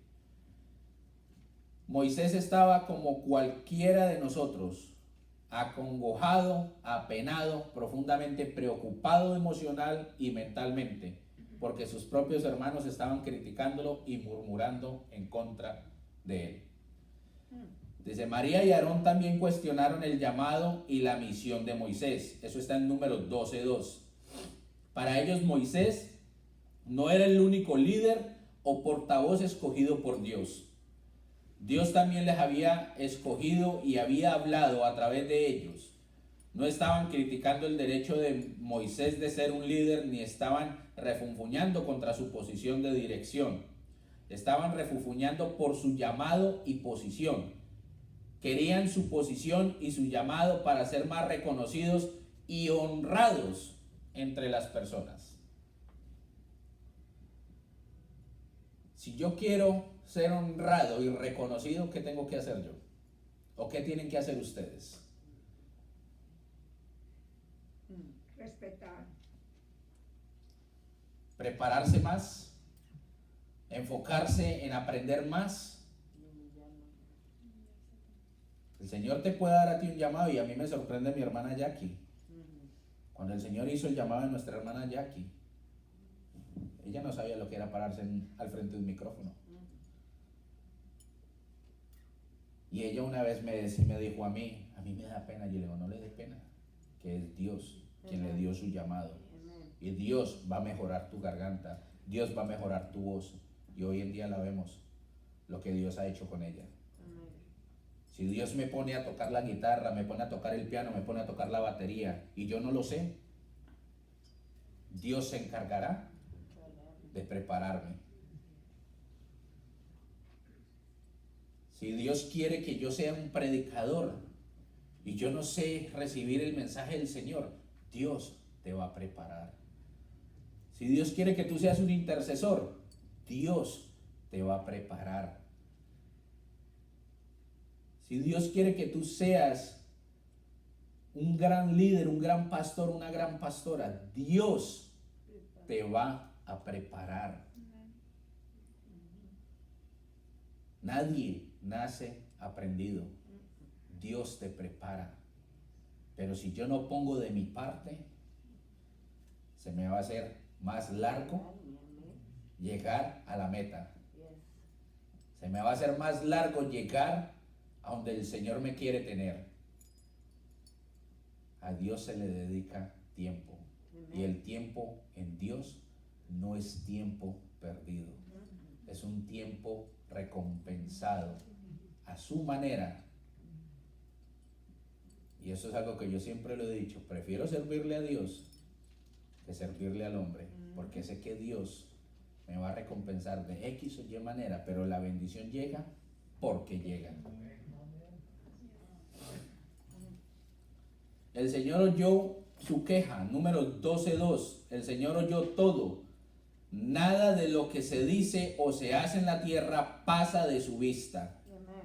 Moisés estaba como cualquiera de nosotros, acongojado, apenado, profundamente preocupado emocional y mentalmente, porque sus propios hermanos estaban criticándolo y murmurando en contra de él. Dice, María y Aarón también cuestionaron el llamado y la misión de Moisés. Eso está en Números 12:2. Para ellos Moisés no era el único líder o portavoz escogido por Dios. Dios también les había escogido y había hablado a través de ellos. No estaban criticando el derecho de Moisés de ser un líder, ni estaban refunfuñando contra su posición de dirección. Estaban refunfuñando por su llamado y posición. Querían su posición y su llamado para ser más reconocidos y honrados entre las personas. Si yo quiero ser honrado y reconocido, ¿qué tengo que hacer yo? ¿O qué tienen que hacer ustedes? Respetar. Prepararse más, enfocarse en aprender más. El Señor te puede dar a ti un llamado, y a mí me sorprende mi hermana Jackie. Cuando el Señor hizo el llamado de nuestra hermana Jackie, ella no sabía lo que era pararse al frente de un micrófono. Y ella una vez me dijo a mí me da pena. Yo le digo, no le dé pena, que es Dios quien le dio su llamado. Y Dios va a mejorar tu garganta, Dios va a mejorar tu voz. Y hoy en día la vemos, lo que Dios ha hecho con ella. Si Dios me pone a tocar la guitarra, me pone a tocar el piano, me pone a tocar la batería, y yo no lo sé, Dios se encargará de prepararme. Si Dios quiere que yo sea un predicador y yo no sé recibir el mensaje del Señor, Dios te va a preparar. Si Dios quiere que tú seas un intercesor, Dios te va a preparar. Si Dios quiere que tú seas un gran líder, un gran pastor, una gran pastora, Dios te va a preparar. Nadie nace aprendido. Dios te prepara. Pero si yo no pongo de mi parte, se me va a hacer más largo llegar a la meta. Se me va a hacer más largo llegar a donde el Señor me quiere tener. A Dios se le dedica tiempo. Y el tiempo en Dios no es tiempo perdido. Es un tiempo recompensado a su manera. Y eso es algo que yo siempre lo he dicho. Prefiero servirle a Dios que servirle al hombre. Porque sé que Dios me va a recompensar de X o Y manera, pero la bendición llega porque llega. El Señor oyó su queja, número 12:2. El Señor oyó todo. Nada de lo que se dice o se hace en la tierra pasa de su vista.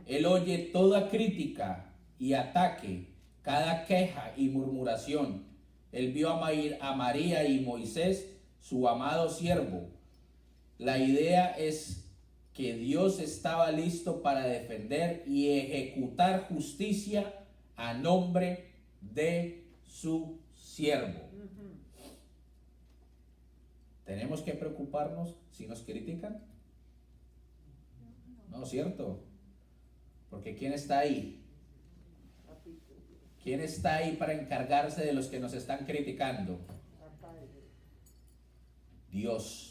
Él oye toda crítica y ataque, cada queja y murmuración. Él vio a María y Moisés, su amado siervo. La idea es que Dios estaba listo para defender y ejecutar justicia a nombre de su siervo. ¿Tenemos que preocuparnos si nos critican? No, ¿cierto? Porque ¿quién está ahí? ¿Quién está ahí para encargarse de los que nos están criticando? Dios.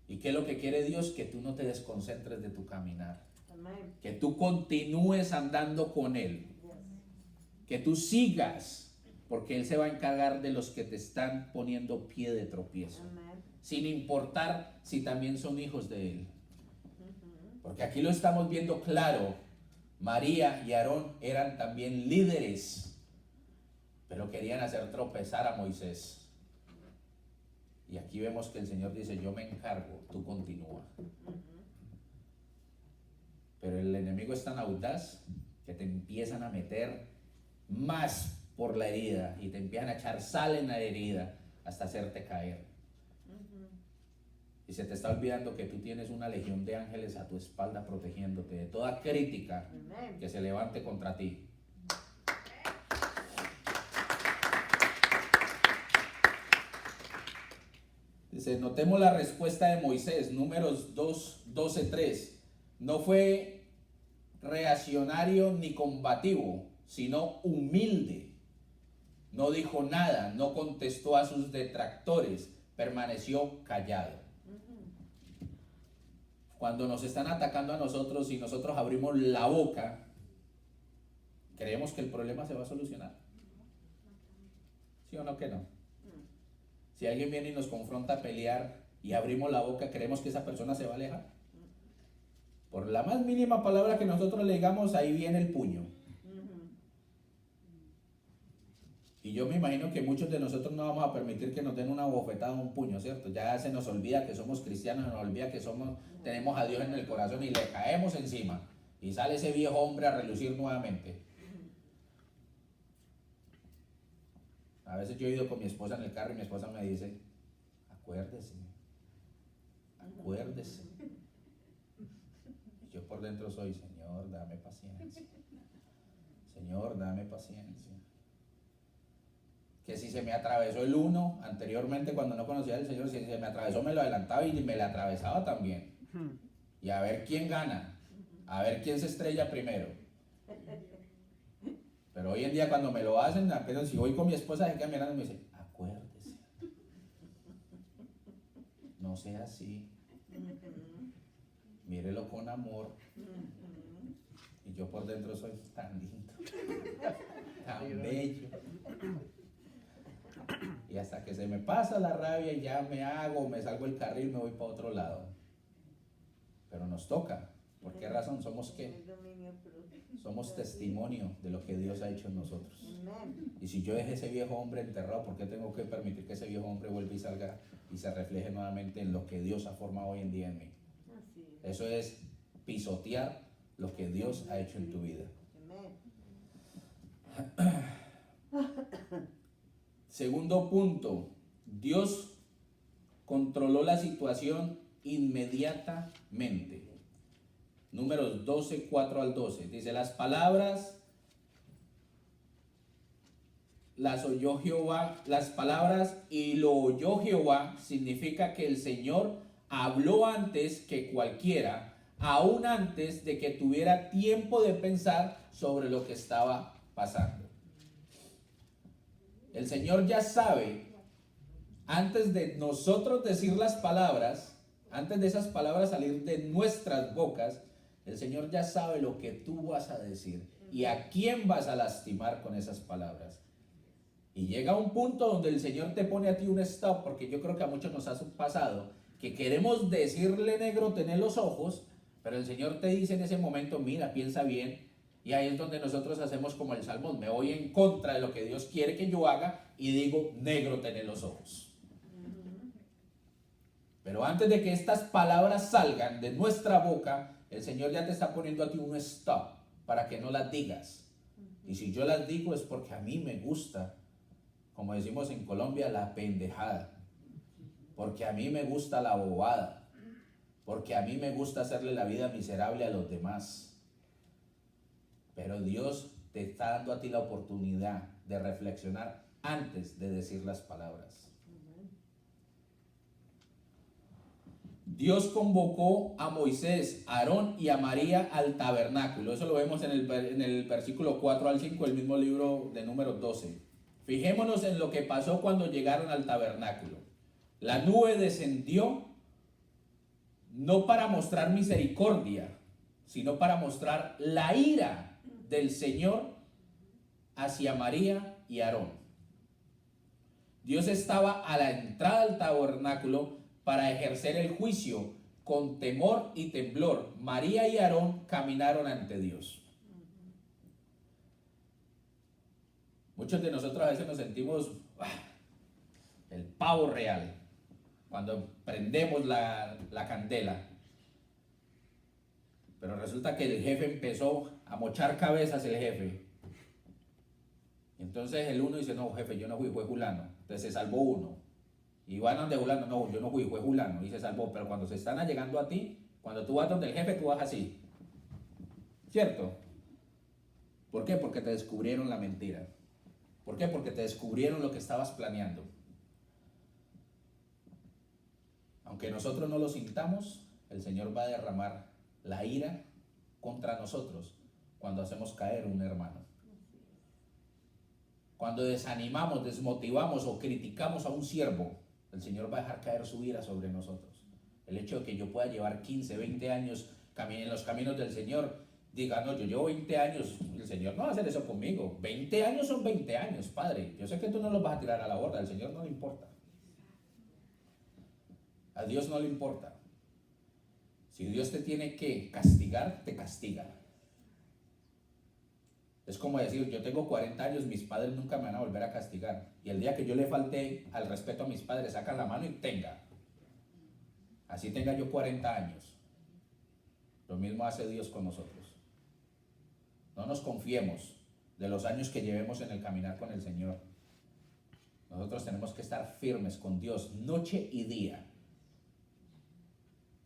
¿Y qué es lo que quiere Dios? Que tú no te desconcentres de tu caminar. Que tú continúes andando con Él. Que tú sigas, porque Él se va a encargar de los que te están poniendo pie de tropiezo. Sin importar si también son hijos de Él. Porque aquí lo estamos viendo claro. María y Aarón eran también líderes, pero querían hacer tropezar a Moisés. Y aquí vemos que el Señor dice, yo me encargo, tú continúa. Pero el enemigo es tan audaz que te empiezan a meter más por la herida y te empiezan a echar sal en la herida hasta hacerte caer. Y se te está olvidando que tú tienes una legión de ángeles a tu espalda protegiéndote de toda crítica que se levante contra ti. Dice, notemos la respuesta de Moisés, Números 12:3. No fue reaccionario ni combativo, sino humilde. No dijo nada, no contestó a sus detractores, permaneció callado. Cuando nos están atacando a nosotros y nosotros abrimos la boca, creemos que el problema se va a solucionar. ¿Sí o no que no? Si alguien viene y nos confronta a pelear y abrimos la boca, ¿creemos que esa persona se va a alejar? Por la más mínima palabra que nosotros le digamos, ahí viene el puño. Y yo me imagino que muchos de nosotros no vamos a permitir que nos den una bofetada o un puño, ¿cierto? Ya se nos olvida que somos cristianos, se nos olvida que tenemos a Dios en el corazón y le caemos encima. Y sale ese viejo hombre a relucir nuevamente. A veces yo he ido con mi esposa en el carro y mi esposa me dice, acuérdese. Yo por dentro soy, Señor, dame paciencia. Señor, dame paciencia. Que si se me atravesó el uno anteriormente cuando no conocía al Señor, si se me atravesó me lo adelantaba y me lo atravesaba también. Y a ver quién gana, a ver quién se estrella primero. Pero hoy en día cuando me lo hacen, apenas si voy con mi esposa se queda mirando y me dice, acuérdese. No sea así. Mírelo con amor. Y yo por dentro soy tan lindo, tan bello. Y hasta que se me pasa la rabia y ya me salgo el carril, me voy para otro lado. Pero nos toca. ¿Por qué razón? ¿Somos qué? Somos testimonio de lo que Dios ha hecho en nosotros. Y si yo dejé ese viejo hombre enterrado, ¿por qué tengo que permitir que ese viejo hombre vuelva y salga y se refleje nuevamente en lo que Dios ha formado hoy en día en mí? Eso es pisotear lo que Dios ha hecho en tu vida. Segundo punto, Dios controló la situación inmediatamente. Números 12, 4 al 12. Dice, las palabras las oyó Jehová, las palabras y lo oyó Jehová significa que el Señor habló antes que cualquiera, aún antes de que tuviera tiempo de pensar sobre lo que estaba pasando. El Señor ya sabe, antes de nosotros decir las palabras, antes de esas palabras salir de nuestras bocas, el Señor ya sabe lo que tú vas a decir y a quién vas a lastimar con esas palabras. Y llega un punto donde el Señor te pone a ti un stop, porque yo creo que a muchos nos ha pasado, que queremos decirle negro, tener los ojos, pero el Señor te dice en ese momento, mira, piensa bien, y ahí es donde nosotros hacemos como el Salmón, me voy en contra de lo que Dios quiere que yo haga y digo, negro, tener los ojos. Pero antes de que estas palabras salgan de nuestra boca, el Señor ya te está poniendo a ti un stop para que no las digas. Y si yo las digo es porque a mí me gusta, como decimos en Colombia, la pendejada. Porque a mí me gusta la bobada. Porque a mí me gusta hacerle la vida miserable a los demás. Pero Dios te está dando a ti la oportunidad de reflexionar antes de decir las palabras. Dios convocó a Moisés, a Aarón y a María al tabernáculo. Eso lo vemos en el versículo 4 al 5 del mismo libro de Números 12. Fijémonos en lo que pasó cuando llegaron al tabernáculo. La nube descendió no para mostrar misericordia, sino para mostrar la ira del Señor hacia María y Aarón. Dios estaba a la entrada del tabernáculo para ejercer el juicio con temor y temblor. María y Aarón caminaron ante Dios. Muchos de nosotros a veces nos sentimos el pavo real cuando prendemos la candela. Pero resulta que el jefe empezó a mochar cabezas, el jefe. Entonces el uno dice, no jefe, yo no fui, fue fulano. Entonces se salvó uno. Y van donde fulano, no, yo no fui, fue fulano. Y se salvó. Pero cuando se están allegando a ti, cuando tú vas donde el jefe, tú vas así. ¿Cierto? ¿Por qué? Porque te descubrieron la mentira. ¿Por qué? Porque te descubrieron lo que estabas planeando. Aunque nosotros no lo sintamos, el Señor va a derramar la ira contra nosotros cuando hacemos caer un hermano. Cuando desanimamos, desmotivamos o criticamos a un siervo, el Señor va a dejar caer su ira sobre nosotros. El hecho de que yo pueda llevar 15, 20 años en los caminos del Señor, diga, no, yo llevo 20 años, el Señor no va a hacer eso conmigo. 20 años son 20 años, Padre. Yo sé que tú no los vas a tirar a la borda, al Señor no le importa. A Dios no le importa. Si Dios te tiene que castigar, te castiga. Es como decir, yo tengo 40 años, mis padres nunca me van a volver a castigar. Y el día que yo le falte al respeto a mis padres, sacan la mano y tenga. Así tenga yo 40 años. Lo mismo hace Dios con nosotros. No nos confiemos de los años que llevemos en el caminar con el Señor. Nosotros tenemos que estar firmes con Dios noche y día.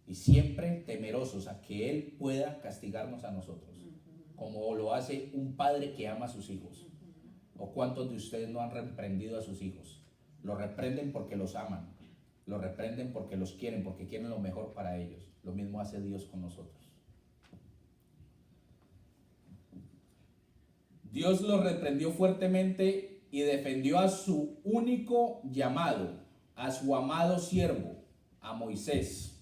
Y siempre temerosos a que Él pueda castigarnos a nosotros. Como lo hace un padre que ama a sus hijos. ¿O cuántos de ustedes no han reprendido a sus hijos? Los reprenden porque los aman. Los reprenden porque los quieren, porque quieren lo mejor para ellos. Lo mismo hace Dios con nosotros. Dios los reprendió fuertemente y defendió a su único llamado, a su amado siervo, a Moisés.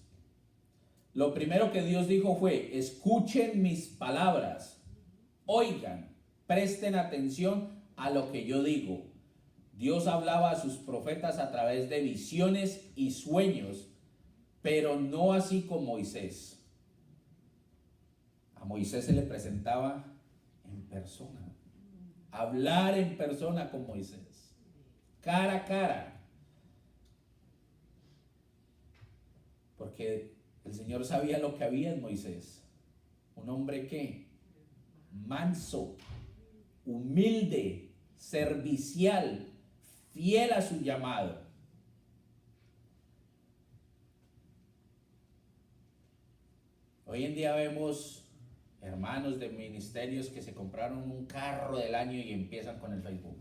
Lo primero que Dios dijo fue, escuchen mis palabras, oigan, presten atención a lo que yo digo. Dios hablaba a sus profetas a través de visiones y sueños, pero no así con Moisés. A Moisés se le presentaba en persona. Hablar en persona con Moisés, cara a cara. Porque el Señor sabía lo que había en Moisés. Un hombre que manso, humilde, servicial, fiel a su llamado. Hoy en día vemos hermanos de ministerios que se compraron un carro del año y empiezan con el Facebook.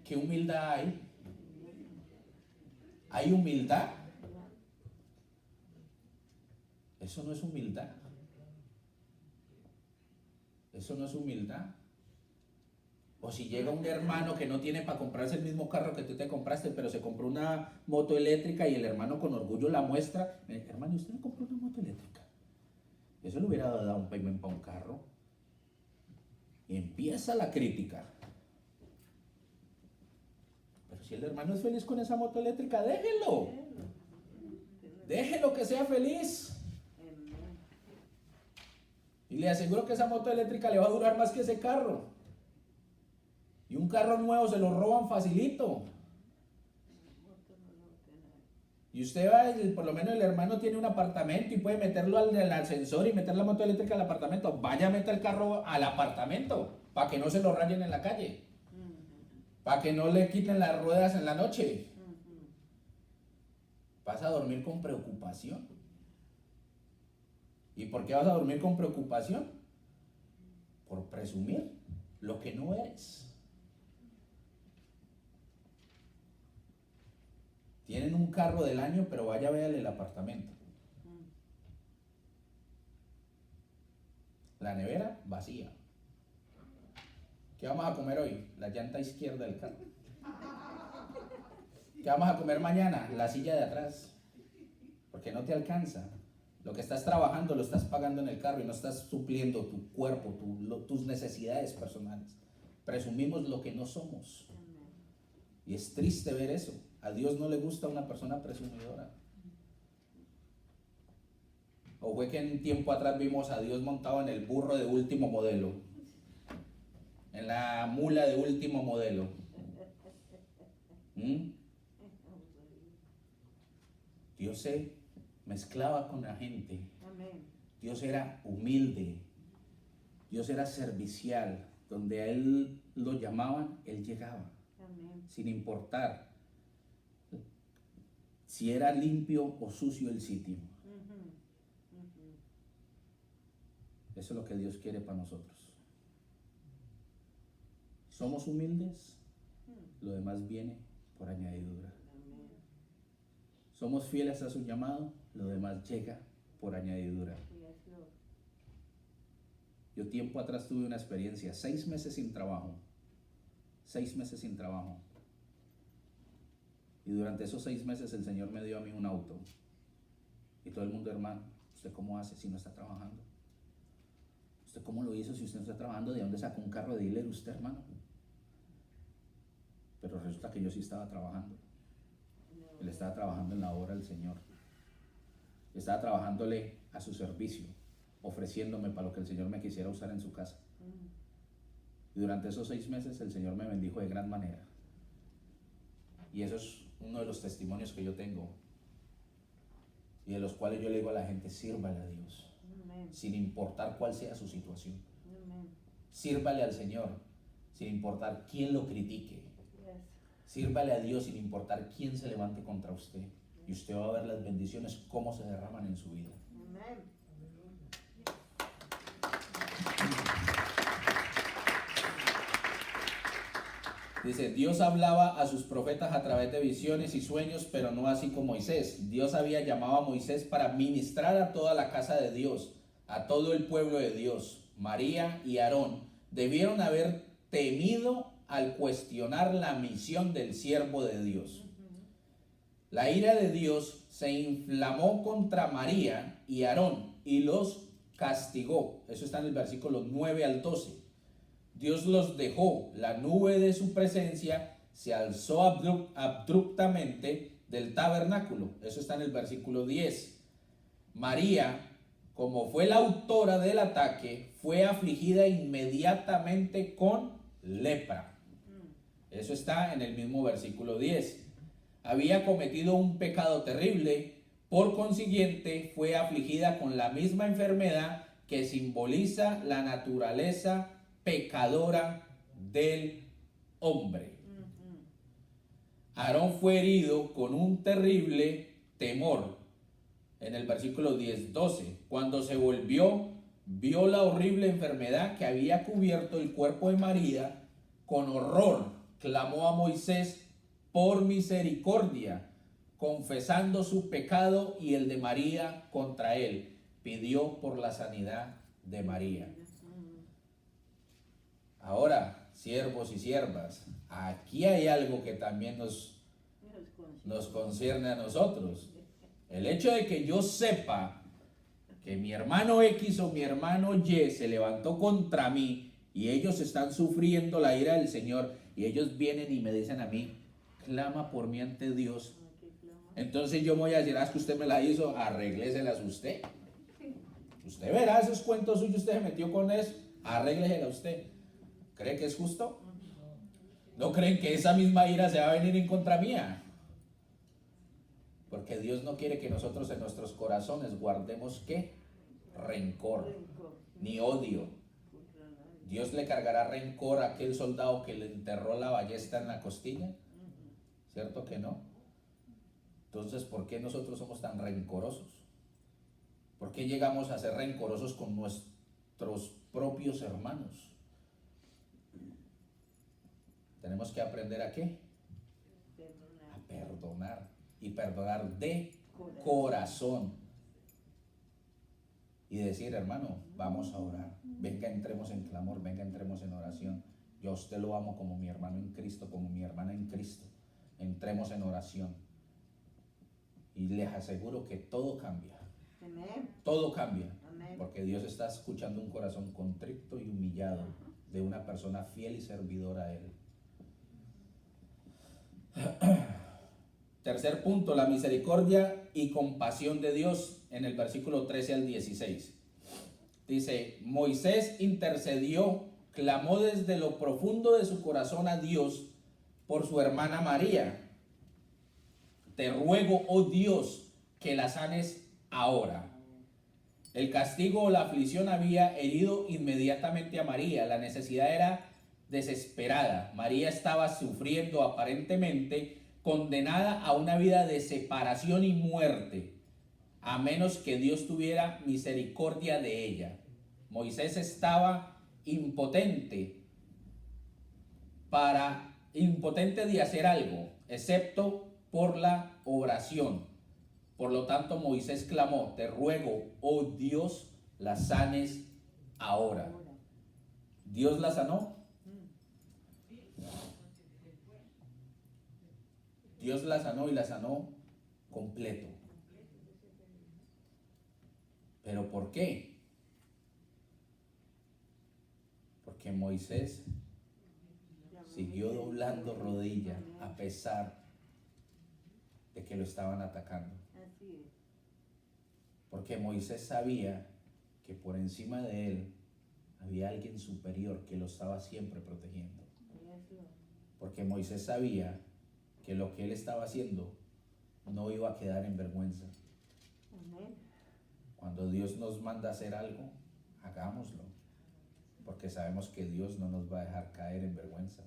¿Qué humildad hay? ¿Hay humildad? Eso no es humildad. Eso no es humildad. O si llega un hermano que no tiene para comprarse el mismo carro que tú te compraste, pero se compró una moto eléctrica y el hermano con orgullo la muestra. Hermano, ¿usted no compró una moto eléctrica? Eso le hubiera dado un payment para un carro. Y empieza la crítica. Pero si el hermano es feliz con esa moto eléctrica, déjelo. Déjelo que sea feliz. Y le aseguro que esa moto eléctrica le va a durar más que ese carro. Y un carro nuevo se lo roban facilito. Y usted va, por lo menos el hermano tiene un apartamento y puede meterlo al ascensor y meter la moto eléctrica al apartamento. Vaya a meter el carro al apartamento para que no se lo rayen en la calle. Para que no le quiten las ruedas en la noche. Vas a dormir con preocupación. ¿Y por qué vas a dormir con preocupación? Por presumir lo que no eres. Tienen un carro del año, pero vaya a ver el apartamento. La nevera vacía. ¿Qué vamos a comer hoy? La llanta izquierda del carro. ¿Qué vamos a comer mañana? La silla de atrás. Porque no te alcanza. Lo que estás trabajando lo estás pagando en el carro y no estás supliendo tu cuerpo, tus necesidades personales. Presumimos lo que no somos. Y es triste ver eso. A Dios no le gusta una persona presumidora. O fue que en tiempo atrás vimos a Dios montado en el burro de último modelo, en la mula de último modelo. Dios se mezclaba con la gente. Dios era humilde. Dios era servicial. Donde a Él lo llamaban, Él llegaba. Sin importar si era limpio o sucio el sitio. Eso es lo que Dios quiere para nosotros. Somos humildes, lo demás viene por añadidura. Somos fieles a su llamado, lo demás llega por añadidura. Yo tiempo atrás tuve una experiencia, 6 meses sin trabajo. 6 meses sin trabajo. Y durante esos 6 meses el Señor me dio a mí un auto. Y todo el mundo, hermano, ¿usted cómo hace si no está trabajando? ¿Usted cómo lo hizo si usted no está trabajando? ¿De dónde sacó un carro de dealer usted, hermano? Pero resulta que yo sí estaba trabajando. Él estaba trabajando en la obra del Señor. Estaba trabajándole a su servicio, ofreciéndome para lo que el Señor me quisiera usar en su casa. Y durante esos 6 meses el Señor me bendijo de gran manera. Y eso es uno de los testimonios que yo tengo. Y de los cuales yo le digo a la gente, sírvale a Dios. Amén. Sin importar cuál sea su situación. Amén. Sírvale al Señor, sin importar quién lo critique. Yes. Sírvale a Dios sin importar quién se levante contra usted. Y usted va a ver las bendiciones cómo se derraman en su vida. Amén. Dice, Dios hablaba a sus profetas a través de visiones y sueños, pero no así como Moisés. Dios había llamado a Moisés para ministrar a toda la casa de Dios, a todo el pueblo de Dios. María y Aarón debieron haber temido al cuestionar la misión del siervo de Dios. La ira de Dios se inflamó contra María y Aarón y los castigó. Eso está en el versículo 9 al 12. Dios los dejó, la nube de su presencia se alzó abruptamente del tabernáculo. Eso está en el versículo 10. María, como fue la autora del ataque, fue afligida inmediatamente con lepra. Eso está en el mismo versículo 10. Había cometido un pecado terrible, por consiguiente fue afligida con la misma enfermedad que simboliza la naturaleza pecadora del hombre. Aarón fue herido con un terrible temor. En el versículo 10-12, cuando se volvió, vio la horrible enfermedad que había cubierto el cuerpo de María. Con horror clamó a Moisés por misericordia, confesando su pecado y el de María contra él. Pidió por la sanidad de María. Ahora, siervos y siervas, aquí hay algo que también nos concierne a nosotros. El hecho de que yo sepa que mi hermano X o mi hermano Y se levantó contra mí y ellos están sufriendo la ira del Señor y ellos vienen y me dicen a mí, clama por mí ante Dios. Entonces yo me voy a decir, es que usted me la hizo, arrégleselas usted. Usted verá esos cuentos suyos, usted se metió con eso, arréglesela usted. ¿Cree que es justo? ¿No creen que esa misma ira se va a venir en contra mía? Porque Dios no quiere que nosotros en nuestros corazones guardemos ¿qué? Rencor, ni odio. Dios le cargará rencor a aquel soldado que le enterró la ballesta en la costilla. ¿Cierto que no? Entonces, ¿por qué nosotros somos tan rencorosos? ¿Por qué llegamos a ser rencorosos con nuestros propios hermanos? Tenemos que aprender ¿a qué? A perdonar. Y perdonar de corazón. Y decir, hermano, vamos a orar. Venga, entremos en clamor, venga, entremos en oración. Yo a usted lo amo como mi hermano en Cristo, como mi hermana en Cristo. Entremos en oración. Y les aseguro que todo cambia. Amén. Todo cambia. Amén. Porque Dios está escuchando un corazón contrito y humillado de una persona fiel y servidora a Él. Tercer punto, la misericordia y compasión de Dios en el versículo 13 al 16. Dice, Moisés intercedió, clamó desde lo profundo de su corazón a Dios por su hermana María. Te ruego, oh Dios, que la sanes ahora. El castigo o la aflicción había herido inmediatamente a María. La necesidad era desesperada. María estaba sufriendo aparentemente, condenada a una vida de separación y muerte, a menos que Dios tuviera misericordia de ella. Moisés estaba impotente de hacer algo, excepto por la oración. Por lo tanto, Moisés clamó, te ruego, oh Dios, la sanes ahora. ¿Dios la sanó? Dios la sanó y la sanó completo. ¿Pero por qué? Porque Moisés siguió doblando rodilla a pesar de que lo estaban atacando. Porque Moisés sabía que por encima de él había alguien superior que lo estaba siempre protegiendo. Porque Moisés sabía que lo que él estaba haciendo no iba a quedar en vergüenza. Cuando Dios nos manda a hacer algo, hagámoslo, porque sabemos que Dios no nos va a dejar caer en vergüenza.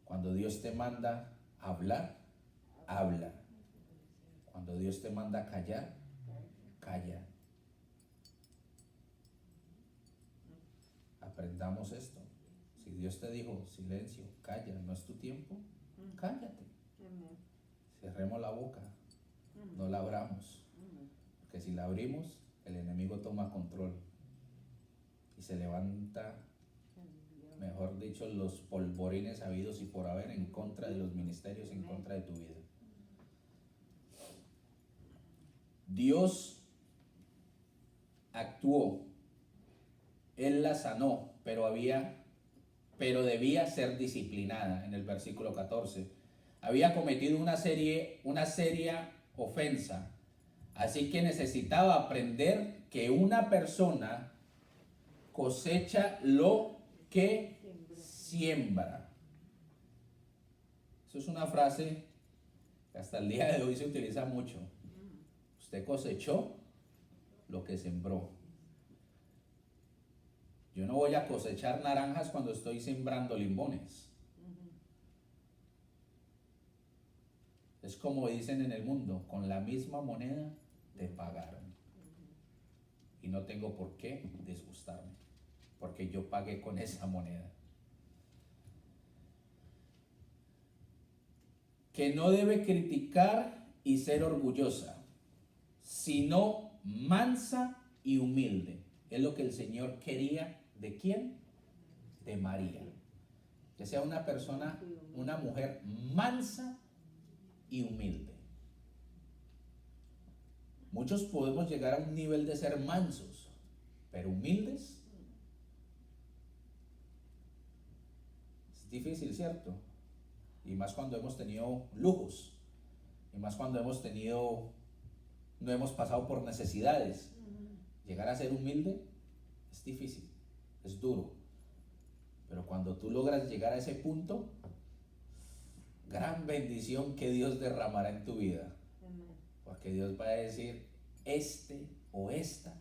Cuando Dios te manda a hablar, habla. Cuando Dios te manda a callar, calla. Aprendamos esto. Si Dios te dijo silencio, calla, no es tu tiempo, cállate. Cerremos la boca, no la abramos. Porque si la abrimos, el enemigo toma control y se levanta, mejor dicho, los polvorines habidos y por haber en contra de los ministerios, en contra de tu vida. Dios actuó, Él la sanó, pero debía ser disciplinada. En el versículo 14, había cometido una seria ofensa. Así que necesitaba aprender que una persona cosecha lo que siembra. Eso es una frase que hasta el día de hoy se utiliza mucho. Usted cosechó lo que sembró. Yo no voy a cosechar naranjas cuando estoy sembrando limones. Es como dicen en el mundo, con la misma moneda te pagaron. Y no tengo por qué disgustarme, porque yo pagué con esa moneda. Que no debe criticar y ser orgullosa, sino mansa y humilde. Es lo que el Señor quería. ¿De quién? De María. Que sea una persona, una mujer mansa y humilde. Muchos podemos llegar a un nivel de ser mansos, pero humildes es difícil, ¿cierto? Y más cuando hemos tenido lujos, y más cuando no hemos pasado por necesidades. Llegar a ser humilde es difícil, es duro. Pero cuando tú logras llegar a ese punto, gran bendición que Dios derramará en tu vida. Porque Dios va a decir, este o esta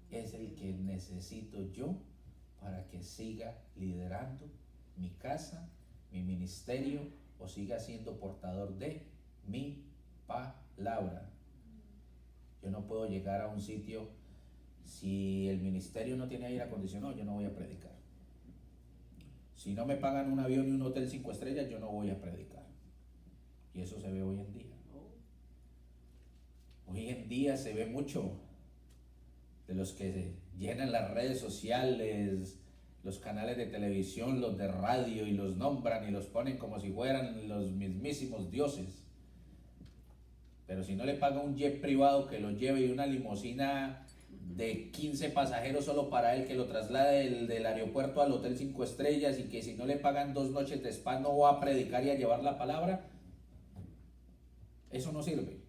es el que necesito yo para que siga liderando mi casa, mi ministerio, o siga siendo portador de mi palabra. Yo no puedo llegar a un sitio, si el ministerio no tiene aire acondicionado, yo no voy a predicar. Si no me pagan un avión y un hotel 5 estrellas, yo no voy a predicar. Y eso se ve hoy en día. Hoy en día se ve mucho de los que se llenan las redes sociales, los canales de televisión, los de radio, y los nombran y los ponen como si fueran los mismísimos dioses. Pero si no le paga un jet privado que lo lleve y una limusina de 15 pasajeros solo para él, que lo traslade del aeropuerto al hotel 5 estrellas, y que si no le pagan 2 noches de spa no va a predicar y a llevar la palabra, eso no sirve.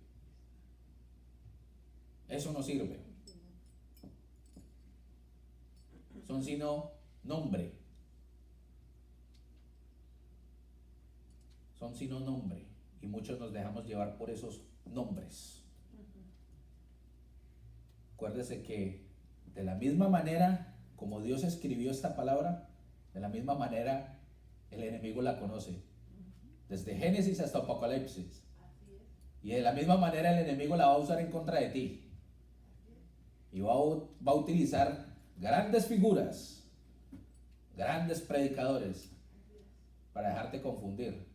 Eso no sirve. Son sino nombre. Son sino nombre. Y muchos nos dejamos llevar por esos nombres. Acuérdese que de la misma manera como Dios escribió esta palabra, de la misma manera el enemigo la conoce. Desde Génesis hasta Apocalipsis. Y de la misma manera el enemigo la va a usar en contra de ti. Y va a utilizar grandes figuras, grandes predicadores, para dejarte confundir.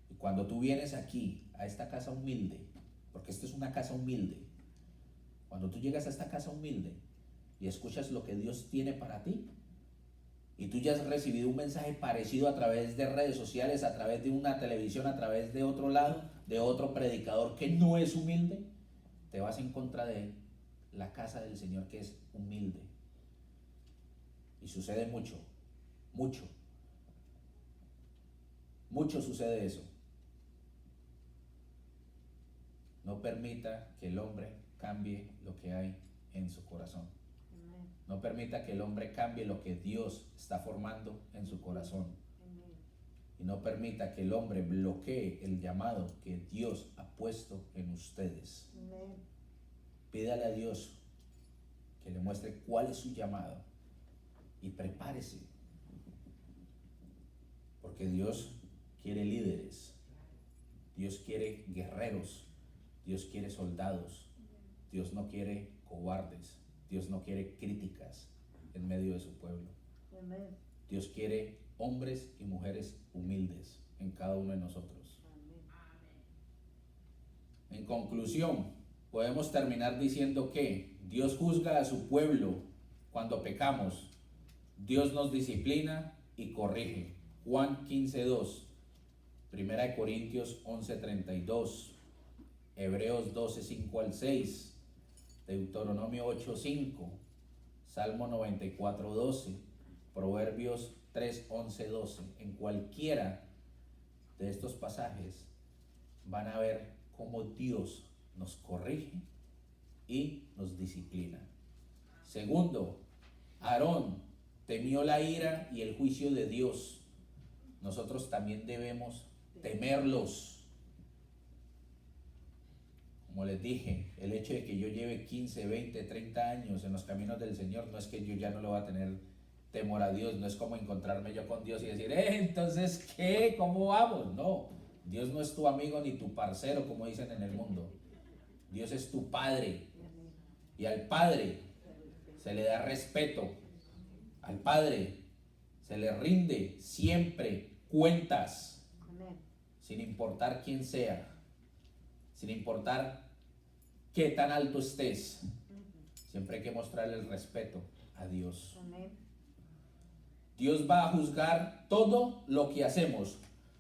Y cuando tú vienes aquí, a esta casa humilde, porque esto es una casa humilde, cuando tú llegas a esta casa humilde y escuchas lo que Dios tiene para ti, y tú ya has recibido un mensaje parecido a través de redes sociales, a través de una televisión, a través de otro lado, de otro predicador que no es humilde, te vas en contra de la casa del Señor, que es humilde. Y sucede mucho, mucho sucede eso. No permita que el hombre cambie lo que hay en su corazón. No permita que el hombre cambie lo que Dios está formando en su corazón. Y no permita que el hombre bloquee el llamado que Dios ha puesto en ustedes. Pídale a Dios que le muestre cuál es su llamado y prepárese, porque Dios quiere líderes, Dios quiere guerreros, Dios quiere soldados, Dios no quiere cobardes, Dios no quiere críticas en medio de su pueblo. Dios quiere hombres y mujeres humildes en cada uno de nosotros. En conclusión, podemos terminar diciendo que Dios juzga a su pueblo cuando pecamos. Dios nos disciplina y corrige. Juan 15:2, 1 Corintios 11:32, Hebreos 12:5-6, Deuteronomio 8:5, Salmo 94:12, Proverbios 3:11-12. En cualquiera de estos pasajes van a ver cómo Dios nos corrige y nos disciplina. Segundo, Aarón temió la ira y el juicio de Dios. Nosotros también debemos temerlos. Como les dije, el hecho de que yo lleve 15, 20, 30 años en los caminos del Señor no es que yo ya no le voy a tener temor a Dios. No es como encontrarme yo con Dios y decir, entonces, ¿qué? ¿Cómo vamos? No, Dios no es tu amigo ni tu parcero, como dicen en el mundo. Dios es tu Padre. Y al Padre se le da respeto. Al Padre se le rinde siempre cuentas, sin importar quién sea, sin importar qué tan alto estés. Siempre hay que mostrarle el respeto a Dios. Dios va a juzgar todo lo que hacemos,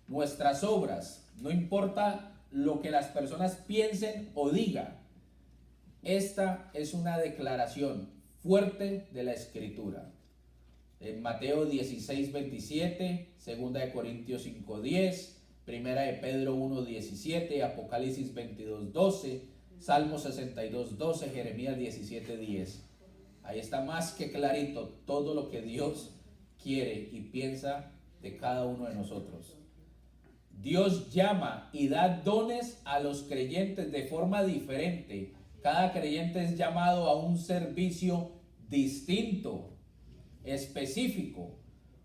nuestras obras, no importa lo que las personas piensen o digan. Esta es una declaración fuerte de la Escritura. En Mateo 16:27, 2 de Corintios 5:10, 1 de Pedro 1:17, Apocalipsis 22:12, Salmo 62:12, Jeremías 17:10. Ahí está más que clarito todo lo que Dios quiere y piensa de cada uno de nosotros. Dios llama y da dones a los creyentes de forma diferente. Cada creyente es llamado a un servicio distinto, específico.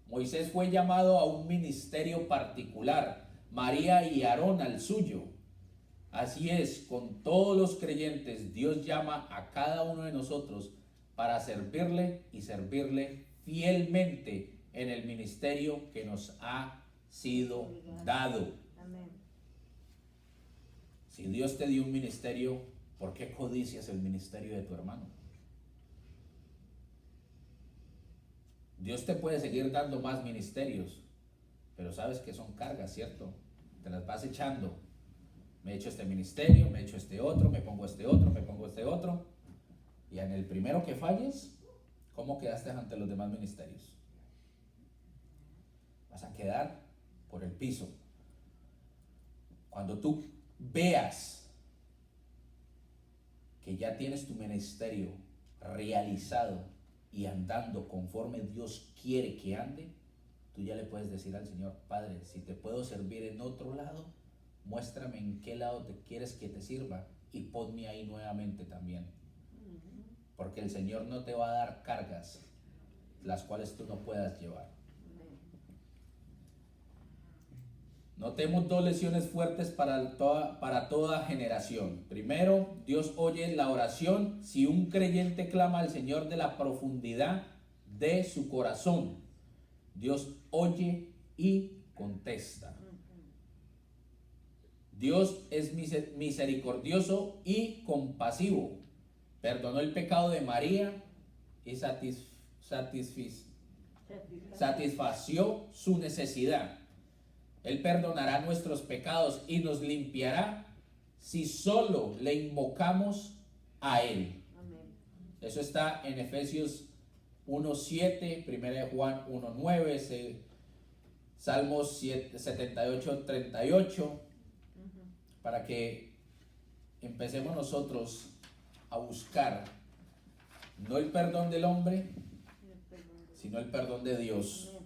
Moisés fue llamado a un ministerio particular, María y Aarón al suyo. Así es, con todos los creyentes, Dios llama a cada uno de nosotros para servirle y servirle fielmente en el ministerio que nos ha sido dado. Si Dios te dio un ministerio, ¿por qué codicias el ministerio de tu hermano? Dios te puede seguir dando más ministerios, pero sabes que son cargas, ¿cierto? Te las vas echando. Me he hecho este ministerio, me he hecho este otro, me pongo este otro, me pongo este otro. Y en el primero que falles, ¿cómo quedaste ante los demás ministerios? Vas a quedar por el piso. Cuando tú veas que ya tienes tu ministerio realizado y andando conforme Dios quiere que ande, tú ya le puedes decir al Señor: Padre, si te puedo servir en otro lado, muéstrame en qué lado te quieres que te sirva y ponme ahí nuevamente también. Porque el Señor no te va a dar cargas las cuales tú no puedas llevar. Notemos dos lecciones fuertes para toda generación. Primero, Dios oye la oración si un creyente clama al Señor de la profundidad de su corazón. Dios oye y contesta. Dios es misericordioso y compasivo. Perdonó el pecado de María y satisfació su necesidad. Él perdonará nuestros pecados y nos limpiará si solo le invocamos a Él. Amén. Eso está en Efesios 1:7, 1 de Juan 1:9, Salmos 78:38, para que empecemos nosotros a buscar no el perdón del hombre, sino el perdón de Dios.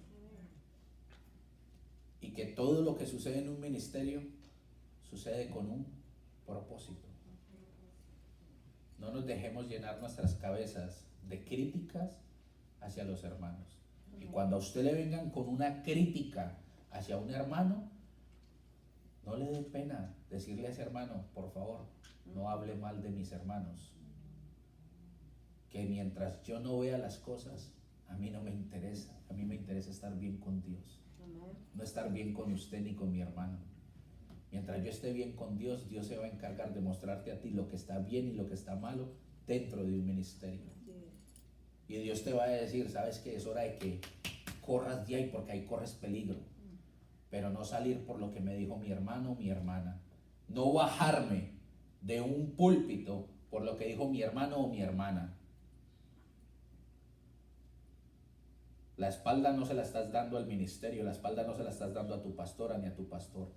Y que todo lo que sucede en un ministerio sucede con un propósito. No nos dejemos llenar nuestras cabezas de críticas hacia los hermanos. Y cuando a usted le vengan con una crítica hacia un hermano, no le dé pena decirle a ese hermano: por favor, no hable mal de mis hermanos. Que mientras yo no vea las cosas, a mí no me interesa. A mí me interesa estar bien con Dios. No estar bien con usted ni con mi hermano. Mientras yo esté bien con Dios, Dios se va a encargar de mostrarte a ti lo que está bien y lo que está malo dentro de un ministerio. Y Dios te va a decir: sabes que es hora de que corras de ahí, porque ahí corres peligro. Pero no salir por lo que me dijo mi hermano o mi hermana. No bajarme de un púlpito por lo que dijo mi hermano o mi hermana. La espalda no se la estás dando al ministerio, la espalda no se la estás dando a tu pastora ni a tu pastor.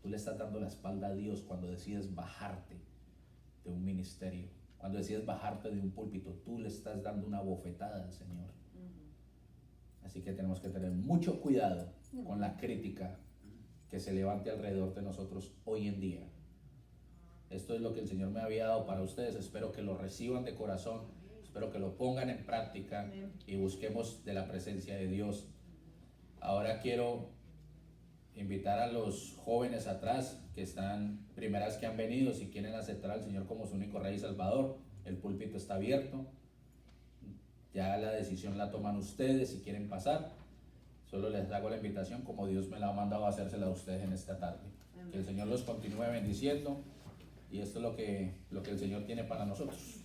Tú le estás dando la espalda a Dios cuando decides bajarte de un ministerio. Cuando decides bajarte de un púlpito, tú le estás dando una bofetada al Señor. Así que tenemos que tener mucho cuidado con la crítica que se levante alrededor de nosotros hoy en día. Esto es lo que el Señor me había dado para ustedes. Espero que lo reciban de corazón. Espero que lo pongan en práctica y busquemos de la presencia de Dios. Ahora quiero invitar a los jóvenes atrás que están, primeras que han venido, si quieren aceptar al Señor como su único Rey y Salvador, el púlpito está abierto. Ya la decisión la toman ustedes si quieren pasar. Solo les hago la invitación como Dios me la ha mandado a hacérsela a ustedes en esta tarde. Que el Señor los continúe bendiciendo y esto es lo que el Señor tiene para nosotros.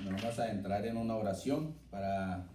Nos vamos a entrar en una oración para